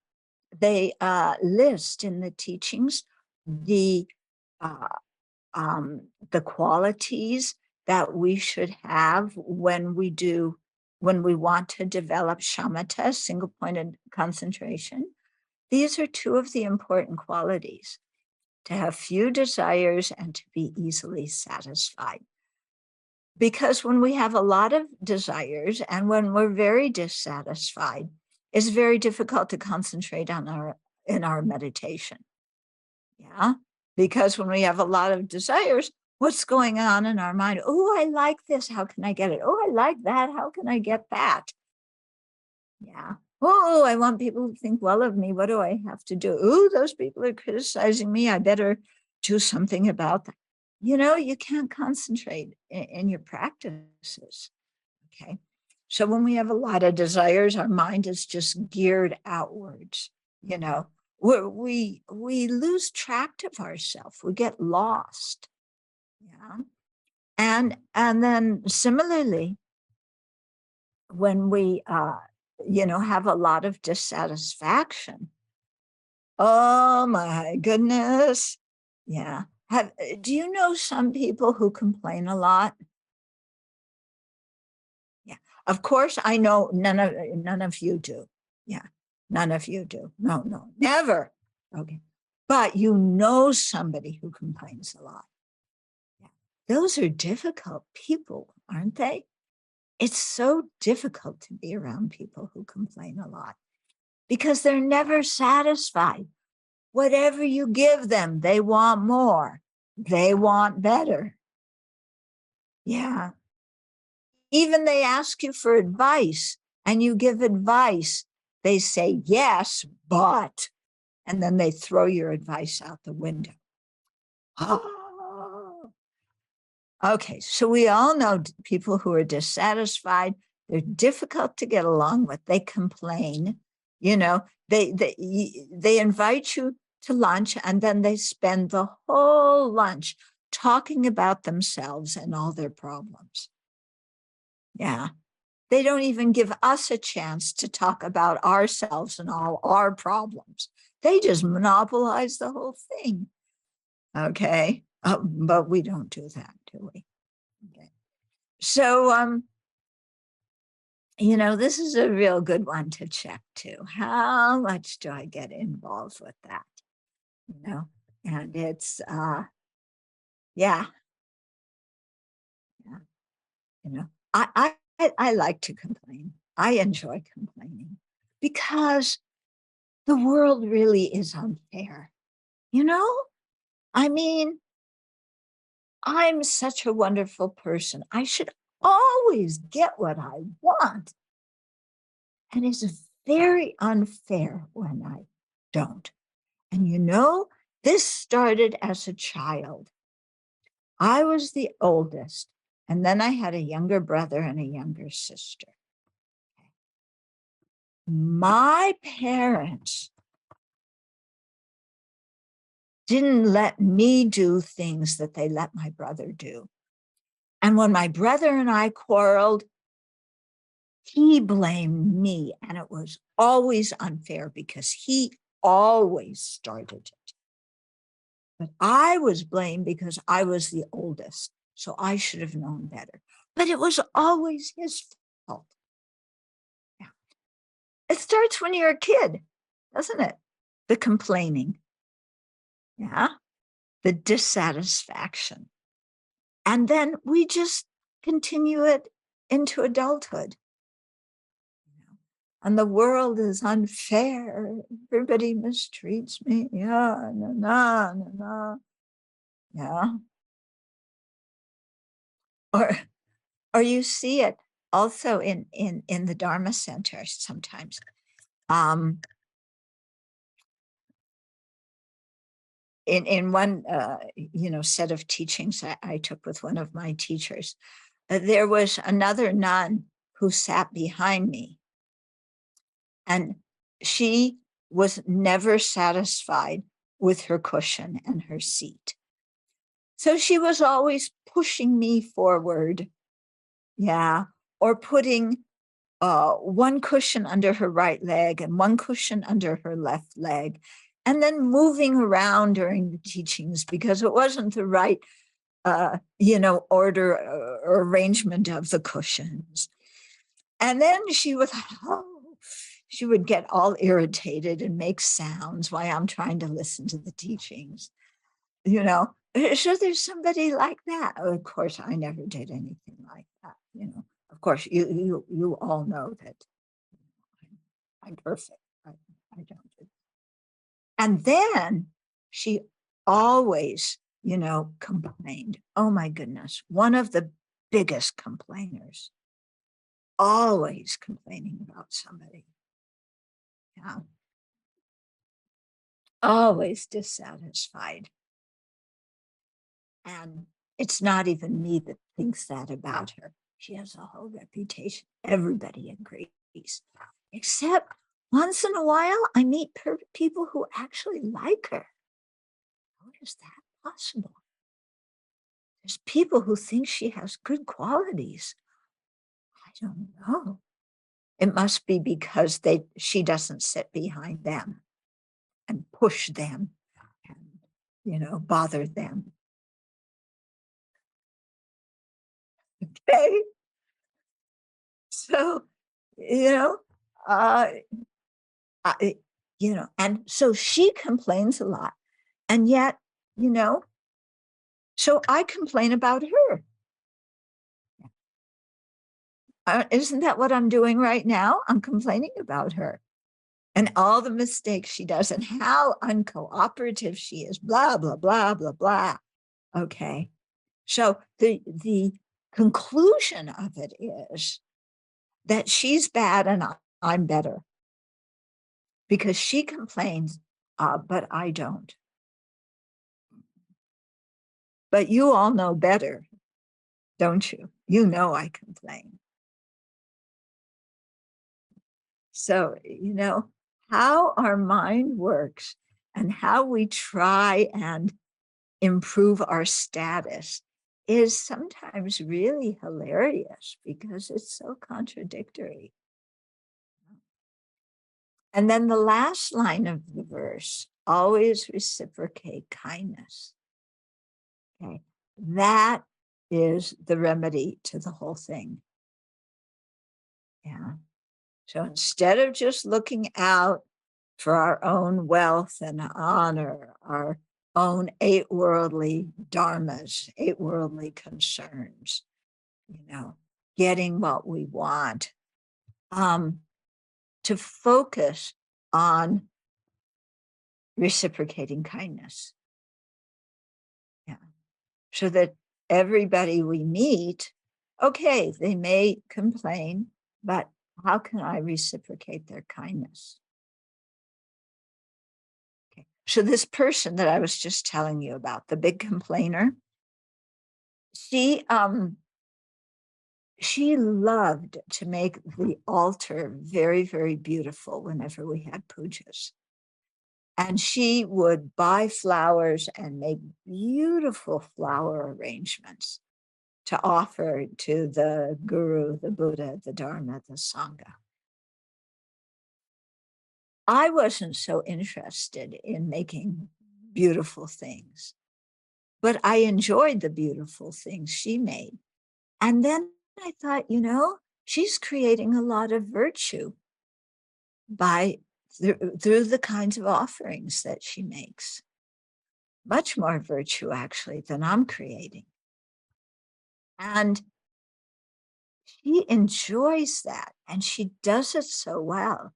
they list in the teachings the qualities that we should have when we want to develop shamatha, single-pointed concentration. These are two of the important qualities: to have few desires and to be easily satisfied. Because when we have a lot of desires and when we're very dissatisfied, it's very difficult to concentrate in our meditation. Yeah. Because when we have a lot of desires, what's going on in our mind? Oh, I like this. How can I get it? Oh, I like that. How can I get that? Yeah. Oh, I want people to think well of me. What do I have to do? Oh, those people are criticizing me. I better do something about that. You can't concentrate in your practices. Okay. So when we have a lot of desires, our mind is just geared outwards. We lose track of ourselves. We get lost. Yeah. And then similarly, when we have a lot of dissatisfaction, oh my goodness. Yeah. Do you know some people who complain a lot? Yeah. Of course, I know none of you do. Yeah. None of you do. No, never. Okay. But somebody who complains a lot. Yeah. Those are difficult people, aren't they? It's so difficult to be around people who complain a lot because they're never satisfied. Whatever you give them, they want more. They want better. Yeah. Even they ask you for advice and you give advice. They say, yes, but, and then they throw your advice out the window. Oh. Okay, so we all know people who are dissatisfied. They're difficult to get along with. They complain. They invite you to lunch and then they spend the whole lunch talking about themselves and all their problems. Yeah. They don't even give us a chance to talk about ourselves and all our problems. They just monopolize the whole thing. Okay. But we don't do that, do we? Okay. So, this is a real good one to check too. How much do I get involved with that? And it's, yeah. I like to complain. I enjoy complaining because the world really is unfair. I mean, I'm such a wonderful person. I should always get what I want. And it's very unfair when I don't. And you know, this started as a child. I was the oldest, and then I had a younger brother and a younger sister. My parents didn't let me do things that they let my brother do. And when my brother and I quarreled, he blamed me, and it was always unfair because he always started it. But I was blamed because I was the oldest, so I should have known better. But it was always his fault. Yeah. It starts when you're a kid, doesn't it? The complaining, yeah, the dissatisfaction. And then we just continue it into adulthood. And the world is unfair. Everybody mistreats me. Yeah, no. Yeah. Or you see it also in the Dharma Center sometimes. In one set of teachings I took with one of my teachers, there was another nun who sat behind me, and she was never satisfied with her cushion and her seat. So she was always pushing me forward, yeah, or putting one cushion under her right leg and one cushion under her left leg, and then moving around during the teachings because it wasn't the right, order or arrangement of the cushions. And then she would get all irritated and make sounds while I'm trying to listen to the teachings, So there's somebody like that. Of course, I never did anything like that, Of course, you all know that I'm perfect. I don't do. And then she always, complained. Oh my goodness, one of the biggest complainers, always complaining about somebody. Yeah. Always dissatisfied. And it's not even me that thinks that about her. She has a whole reputation. Everybody agrees. Except once in a while, I meet people who actually like her. How is that possible? There's people who think she has good qualities. I don't know. It must be because she doesn't sit behind them and push them and, bother them. Okay. So, and so she complains a lot. And yet, so I complain about her. Isn't that what I'm doing right now? I'm complaining about her and all the mistakes she does and how uncooperative she is, blah, blah, blah, blah, blah. Okay. So the conclusion of it is that she's bad and I'm better because she complains, but I don't. But you all know better, don't you? You know I complain. So, how our mind works and how we try and improve our status is sometimes really hilarious because it's so contradictory. And then the last line of the verse, always reciprocate kindness. Okay, that is the remedy to the whole thing. Yeah. So instead of just looking out for our own wealth and honor, our own 8 worldly dharmas, 8 worldly concerns, getting what we want, to focus on reciprocating kindness. Yeah. So that everybody we meet, okay, they may complain, but how can I reciprocate their kindness? Okay. So this person that I was just telling you about, the big complainer, she loved to make the altar very, very beautiful whenever we had pujas. And she would buy flowers and make beautiful flower arrangements to offer to the Guru, the Buddha, the Dharma, the Sangha. I wasn't so interested in making beautiful things, but I enjoyed the beautiful things she made. And then I thought, she's creating a lot of virtue through the kinds of offerings that she makes. Much more virtue, actually, than I'm creating. And she enjoys that, and she does it so well.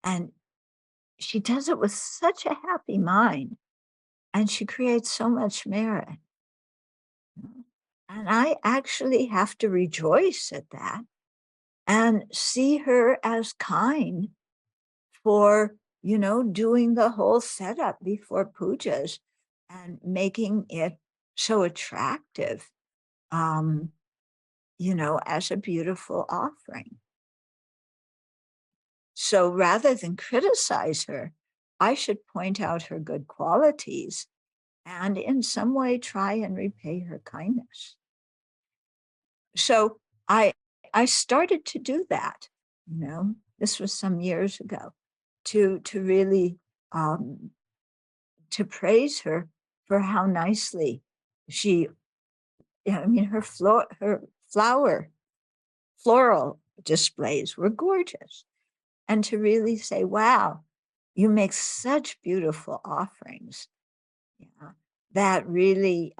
And she does it with such a happy mind, and she creates so much merit. And I actually have to rejoice at that and see her as kind for, doing the whole setup before pujas and making it so attractive, as a beautiful offering. So rather than criticize her, I should point out her good qualities and in some way try and repay her kindness. So I started to do that, this was some years ago, to really to praise her for how nicely she, her floral displays were gorgeous. And to really say, wow, you make such beautiful offerings, that really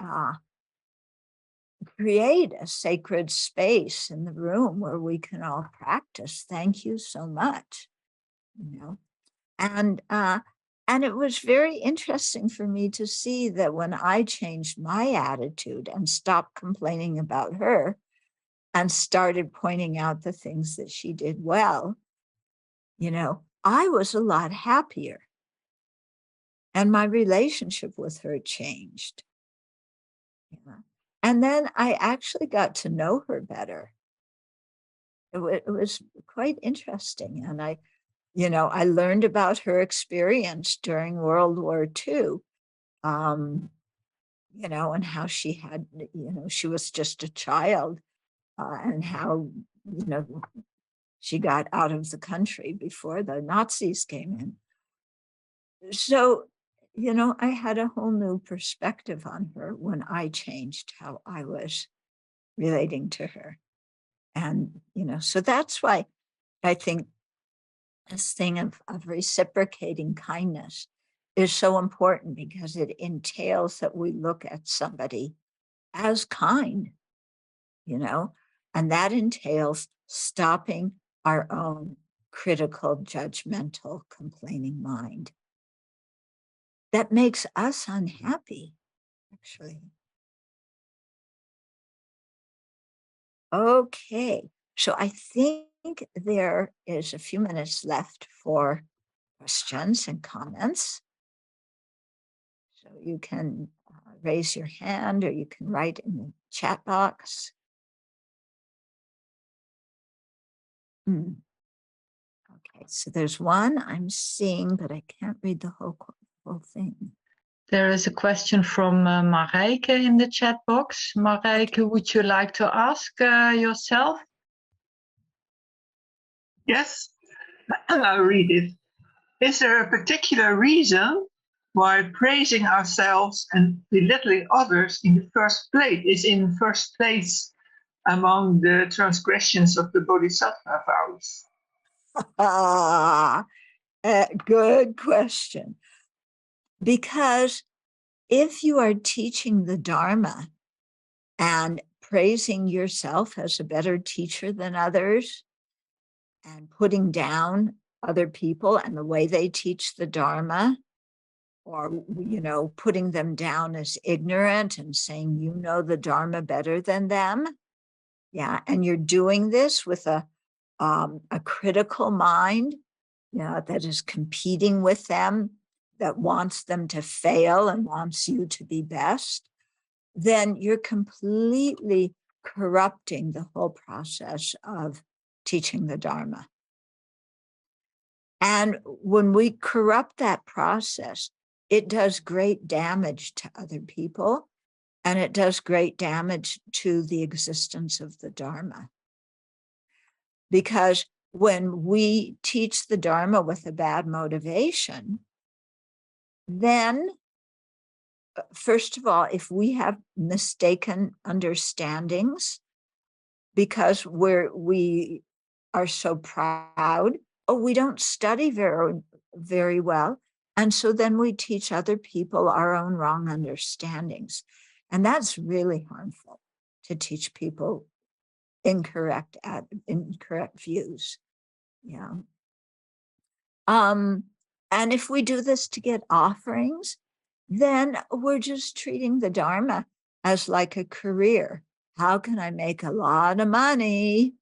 create a sacred space in the room where we can all practice. Thank you so much. And it was very interesting for me to see that when I changed my attitude and stopped complaining about her and started pointing out the things that she did well, I was a lot happier. And my relationship with her changed. And then I actually got to know her better. It was quite interesting. And I learned about her experience during World War II, and how she had, she was just a child, and how, she got out of the country before the Nazis came in. So, I had a whole new perspective on her when I changed how I was relating to her. And, so that's why I think this thing of reciprocating kindness is so important, because it entails that we look at somebody as kind, and that entails stopping our own critical, judgmental, complaining mind. That makes us unhappy, actually. Okay, so I think there is a few minutes left for questions and comments. So you can raise your hand, or you can write in the chat box. Okay, so there's one I'm seeing, but I can't read the whole thing. There is a question from Marijke in the chat box. Marijke, okay. Would you like to ask yourself? Yes, I'll read it. Is there a particular reason why praising ourselves and belittling others in the first place among the transgressions of the Bodhisattva vows? Good question. Because if you are teaching the Dharma and praising yourself as a better teacher than others, and putting down other people and the way they teach the Dharma, or, putting them down as ignorant and saying, the Dharma better than them, Yeah, and you're doing this with a critical mind, that is competing with them, that wants them to fail and wants you to be best, then you're completely corrupting the whole process of teaching the Dharma. And when we corrupt that process, it does great damage to other people, and it does great damage to the existence of the Dharma. Because when we teach the Dharma with a bad motivation, then, first of all, if we have mistaken understandings, because we are so proud, or we don't study very well, and so then we teach other people our own wrong understandings. And that's really harmful, to teach people incorrect views. Yeah. And if we do this to get offerings, then we're just treating the Dharma as like a career. How can I make a lot of money?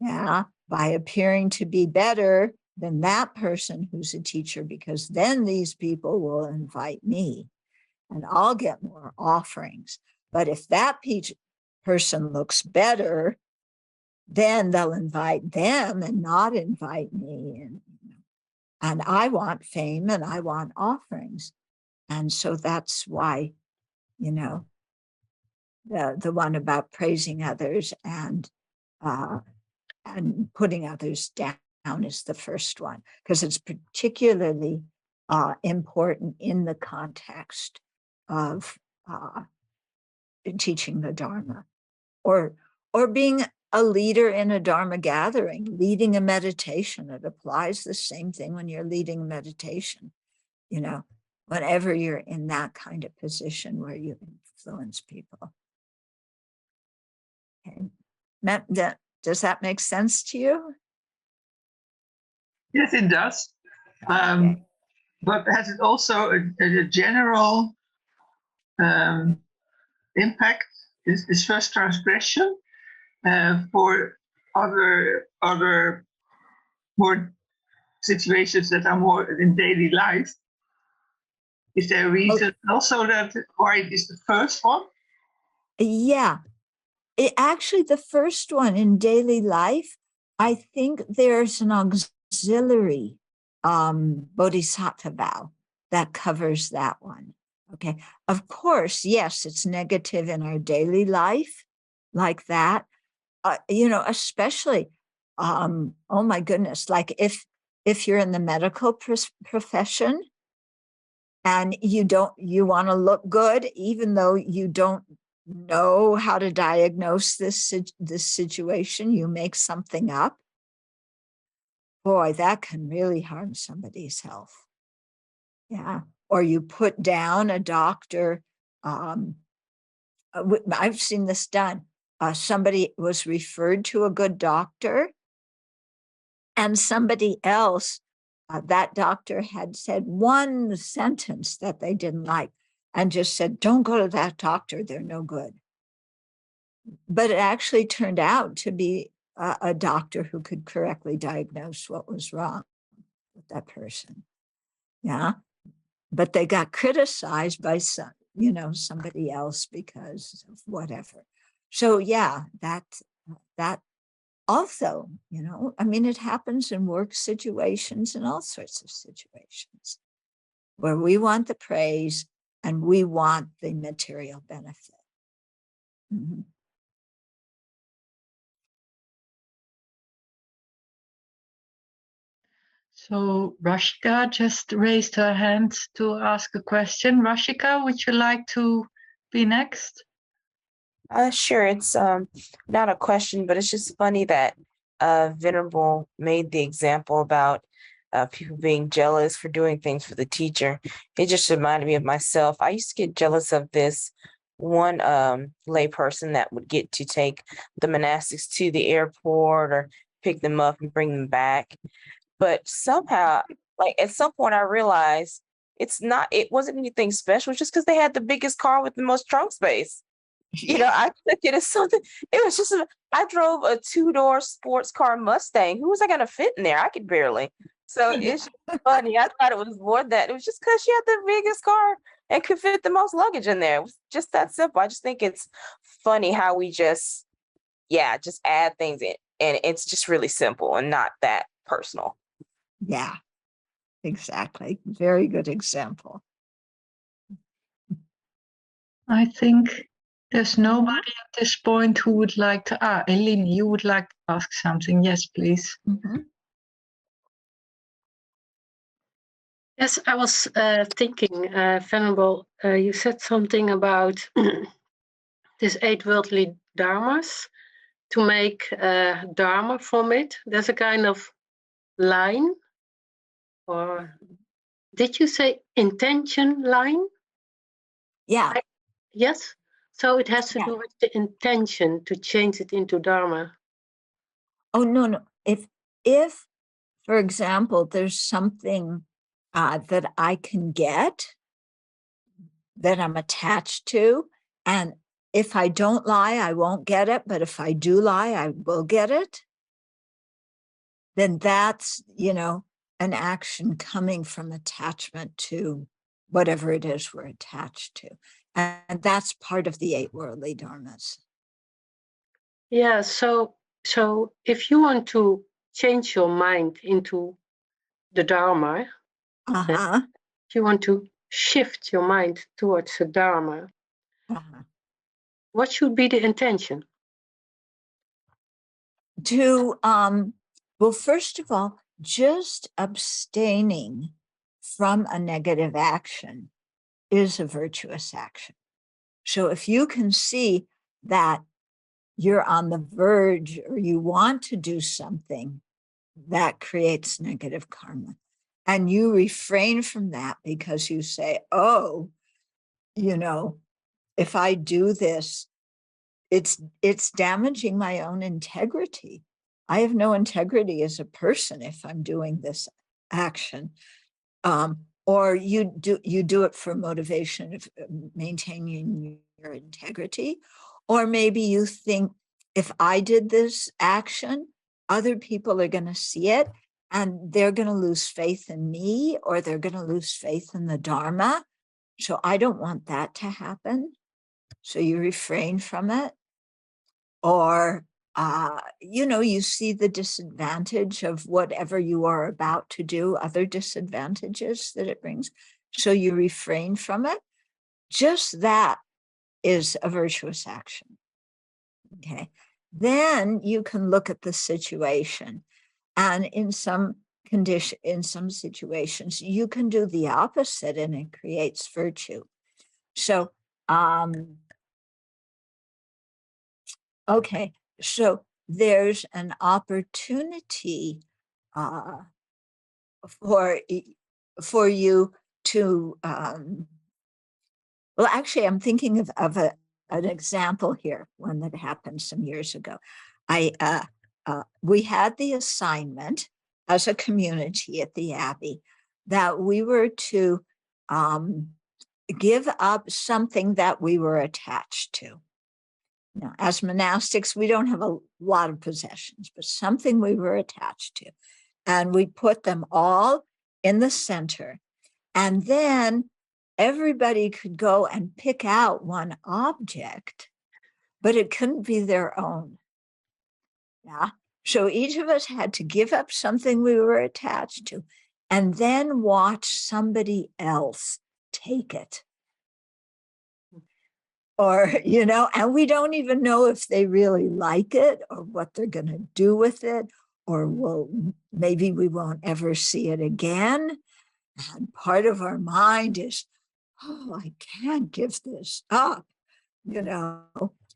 Yeah, by appearing to be better than that person who's a teacher, because then these people will invite me and I'll get more offerings. But if that person looks better, then they'll invite them and not invite me. And I want fame and I want offerings. And so that's why, the one about praising others and putting others down is the first one, because it's particularly important in the context of teaching the Dharma, or being a leader in a Dharma gathering, leading a meditation. It applies the same thing when you're leading meditation, whenever you're in that kind of position where you influence people. Okay. Does that make sense to you? Yes, it does. Okay. But has it also a general impact, this first transgression, for other more situations that are more in daily life? Is there a reason also that why it is the first one? Yeah. Actually, the first one in daily life, I think there's an auxiliary Bodhisattva vow that covers that one. Okay. Of course, yes, it's negative in our daily life like that. Especially, oh my goodness, like if you're in the medical profession and you want to look good, even though you don't know how to diagnose this situation, you make something up. Boy, that can really harm somebody's health. Yeah. Or you put down a doctor. I've seen this done. Somebody was referred to a good doctor, and somebody else, that doctor had said one sentence that they didn't like and just said, don't go to that doctor, they're no good. But it actually turned out to be a doctor who could correctly diagnose what was wrong with that person. Yeah. But they got criticized by somebody else because of whatever. So yeah, that also, it happens in work situations and all sorts of situations where we want the praise and we want the material benefit. Mm-hmm. So Rashika just raised her hand to ask a question. Rashika, would you like to be next? Sure. It's not a question, but it's just funny that Venerable made the example about people being jealous for doing things for the teacher. It just reminded me of myself. I used to get jealous of this one lay person that would get to take the monastics to the airport or pick them up and bring them back. But somehow, like at some point, I realized it wasn't anything special, just because they had the biggest car with the most trunk space. You know, I took it as something. It was just I drove a 2-door sports car Mustang. Who was I gonna fit in there? I could barely. So it's just funny. I thought it was more that it was just because she had the biggest car and could fit the most luggage in there. It was just that simple. I just think it's funny how we just add things in, and it's just really simple and not that personal. Yeah, exactly. Very good example. I think there's nobody at this point who would like to. Eileen, you would like to ask something? Yes, please. Mm-hmm. Yes, I was thinking, Venerable, you said something about these 8 worldly dharmas, to make dharma from it. There's a kind of line, or did you say intention line? Yeah. Yes. So it has to Yeah. do with the intention to change it into dharma. Oh, no. If, for example, there's something that I can get that I'm attached to, and if I don't lie, I won't get it. But if I do lie, I will get it. Then that's, an action coming from attachment to whatever it is we're attached to. And that's part of the 8 worldly dharmas. Yeah, so if you want to change your mind into the dharma, if you want to shift your mind towards the dharma, what should be the intention? To well, first of all, just abstaining from a negative action is a virtuous action. So if you can see that you're on the verge or you want to do something that creates negative karma, and you refrain from that because you say, oh, if I do this, it's damaging my own integrity. I have no integrity as a person if I'm doing this action. Or you do it for motivation of maintaining your integrity. Or maybe you think, if I did this action, other people are going to see it and they're going to lose faith in me, or they're going to lose faith in the Dharma. So I don't want that to happen. So you refrain from it. Or, you see the disadvantage of whatever you are about to do, other disadvantages that it brings. So you refrain from it. Just that is a virtuous action. Okay. Then you can look at the situation, and in some situations, you can do the opposite and it creates virtue. So, okay, so there's an opportunity for you to, well, actually, I'm thinking of an example here, one that happened some years ago. We had the assignment as a community at the Abbey that we were to give up something that we were attached to. Now, as monastics, we don't have a lot of possessions, but something we were attached to. And we put them all in the center. And then everybody could go and pick out one object, but it couldn't be their own. Yeah. So each of us had to give up something we were attached to and then watch somebody else take it. Or, and we don't even know if they really like it or what they're going to do with it, or maybe we won't ever see it again. And part of our mind is, oh, I can't give this up,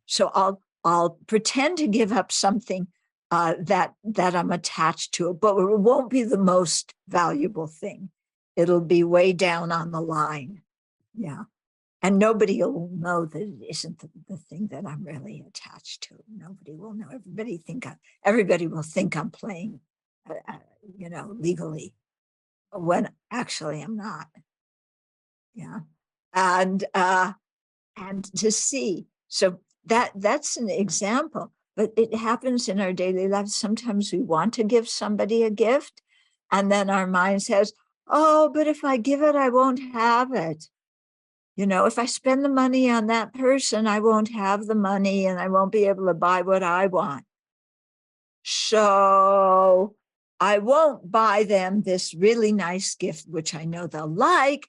So I'll pretend to give up something that I'm attached to, but it won't be the most valuable thing. It'll be way down on the line. Yeah. And nobody will know that it isn't the thing that I'm really attached to. Nobody will know. Everybody will think I'm playing, legally, when actually I'm not. Yeah, and to see. So that's an example, but it happens in our daily lives. Sometimes we want to give somebody a gift, and then our mind says, oh, but if I give it, I won't have it. You know, if I spend the money on that person, I won't have the money and I won't be able to buy what I want. So I won't buy them this really nice gift, which I know they'll like.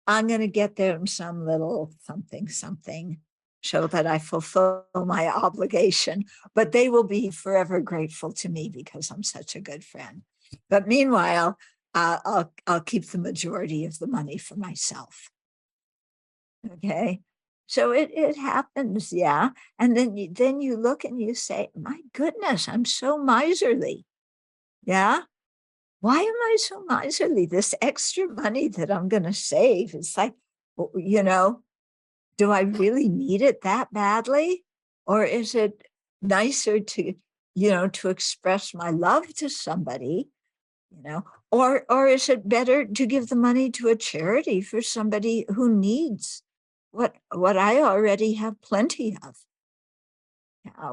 I'm going to get them some little something, so that I fulfill my obligation, but they will be forever grateful to me because I'm such a good friend. But meanwhile, I'll keep the majority of the money for myself. Okay, so it happens, yeah. And then you look and you say, my goodness, I'm so miserly. Yeah. Why am I so miserly? This extra money that I'm going to save, it's like, you know, do I really need it that badly? Or is it nicer to, you know, to express my love to somebody, you know, or is it better to give the money to a charity for somebody who needs what I already have plenty of?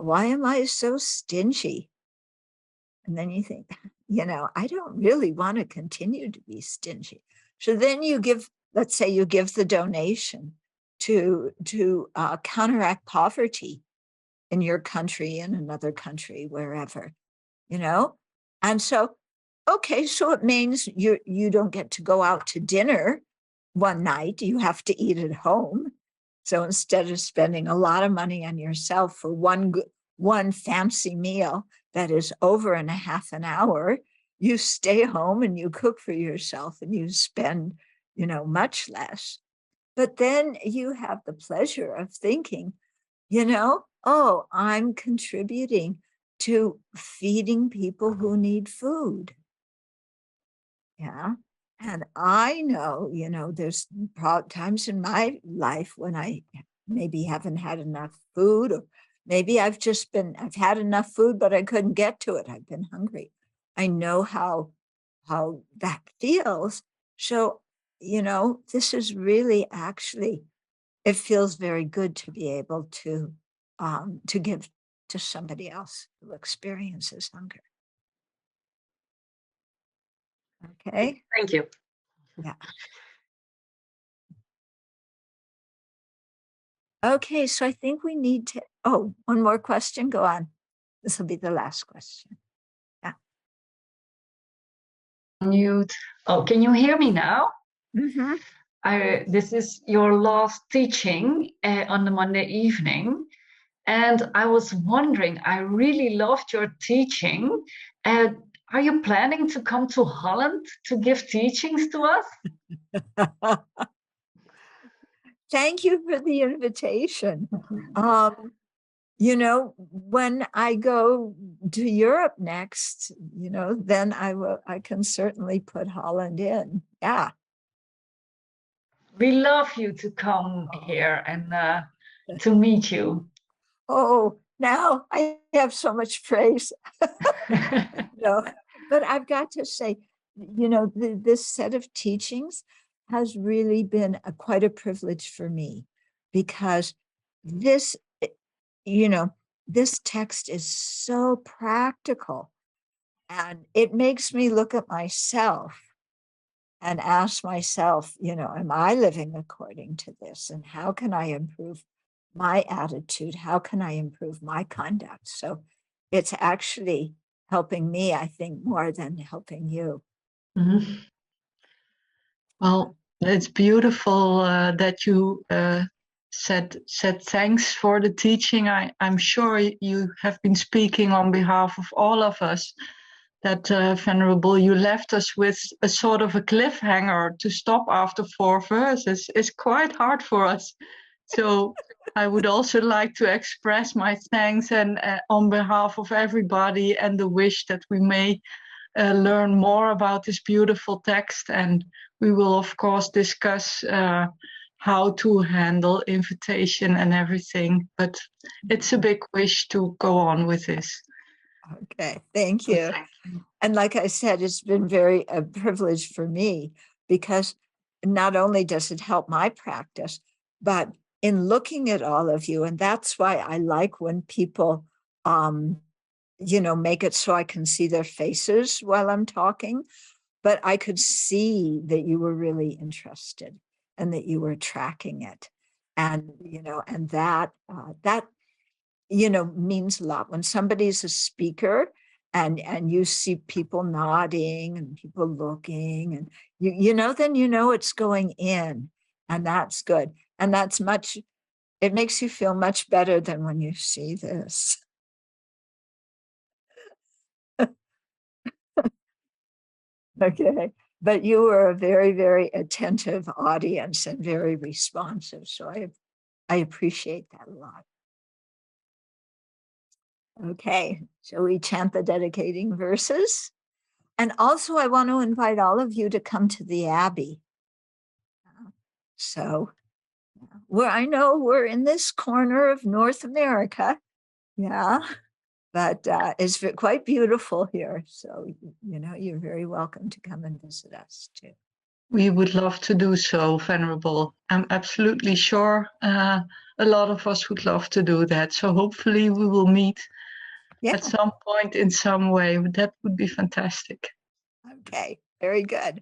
Why am I so stingy? And then you think, you know, I don't really want to continue to be stingy. So then you give, let's say you give the donation to counteract poverty in your country, in another country, wherever, you know? And so, okay, so it means you don't get to go out to dinner one night, you have to eat at home. So instead of spending a lot of money on yourself for one fancy meal that is over in a half an hour, you stay home and you cook for yourself and you spend, you know, much less. But then you have the pleasure of thinking, you know, oh, I'm contributing to feeding people who need food. Yeah. And I know, you know, there's times in my life when I maybe haven't had enough food, or maybe I've had enough food, but I couldn't get to it. I've been hungry. I know how that feels. So, you know, this is really actually, it feels very good to be able to give to somebody else who experiences hunger. Okay. Thank you. Yeah. Okay, so I think we need to, one more question, go on. This will be the last question. Yeah. Mute. Oh, can you hear me now? Mm-hmm. This is your last teaching on the Monday evening. And I was wondering, I really loved your teaching. Are you planning to come to Holland to give teachings to us? Thank you for the invitation. You know, when I go to Europe next, you know, then I can certainly put Holland in. Yeah. We love you to come here and to meet you. Oh, now I have so much praise. No, but I've got to say, you know, this set of teachings has really been quite a privilege for me, because this, you know, this text is so practical, and it makes me look at myself and ask myself, you know, am I living according to this? And how can I improve my attitude? How can I improve my conduct? So it's actually helping me, I think, more than helping you. Mm-hmm. Well, it's beautiful that you said thanks for the teaching. I'm sure you have been speaking on behalf of all of us. That Venerable, you left us with a sort of a cliffhanger to stop after 4 verses. It's quite hard for us. So I would also like to express my thanks and on behalf of everybody, and the wish that we may learn more about this beautiful text. And we will, of course, discuss how to handle invitation and everything. But it's a big wish to go on with this. Okay, thank you. And like I said, it's been a privilege for me, because not only does it help my practice, but in looking at all of you, and that's why I like when people, make it so I can see their faces while I'm talking, but I could see that you were really interested and that you were tracking it. And, and that means a lot. When somebody's a speaker and you see people nodding and people looking and then it's going in, and that's good. And it makes you feel much better than when you see this. Okay. But you were a very, very attentive audience and very responsive. So I appreciate that a lot. Okay, shall we chant the dedicating verses? And also I want to invite all of you to come to the Abbey. So I know we're in this corner of North America. Yeah, but it's quite beautiful here. So, you're very welcome to come and visit us too. We would love to do so, Venerable. I'm absolutely sure a lot of us would love to do that. So hopefully we will meet at some point in some way. That would be fantastic. Okay, very good.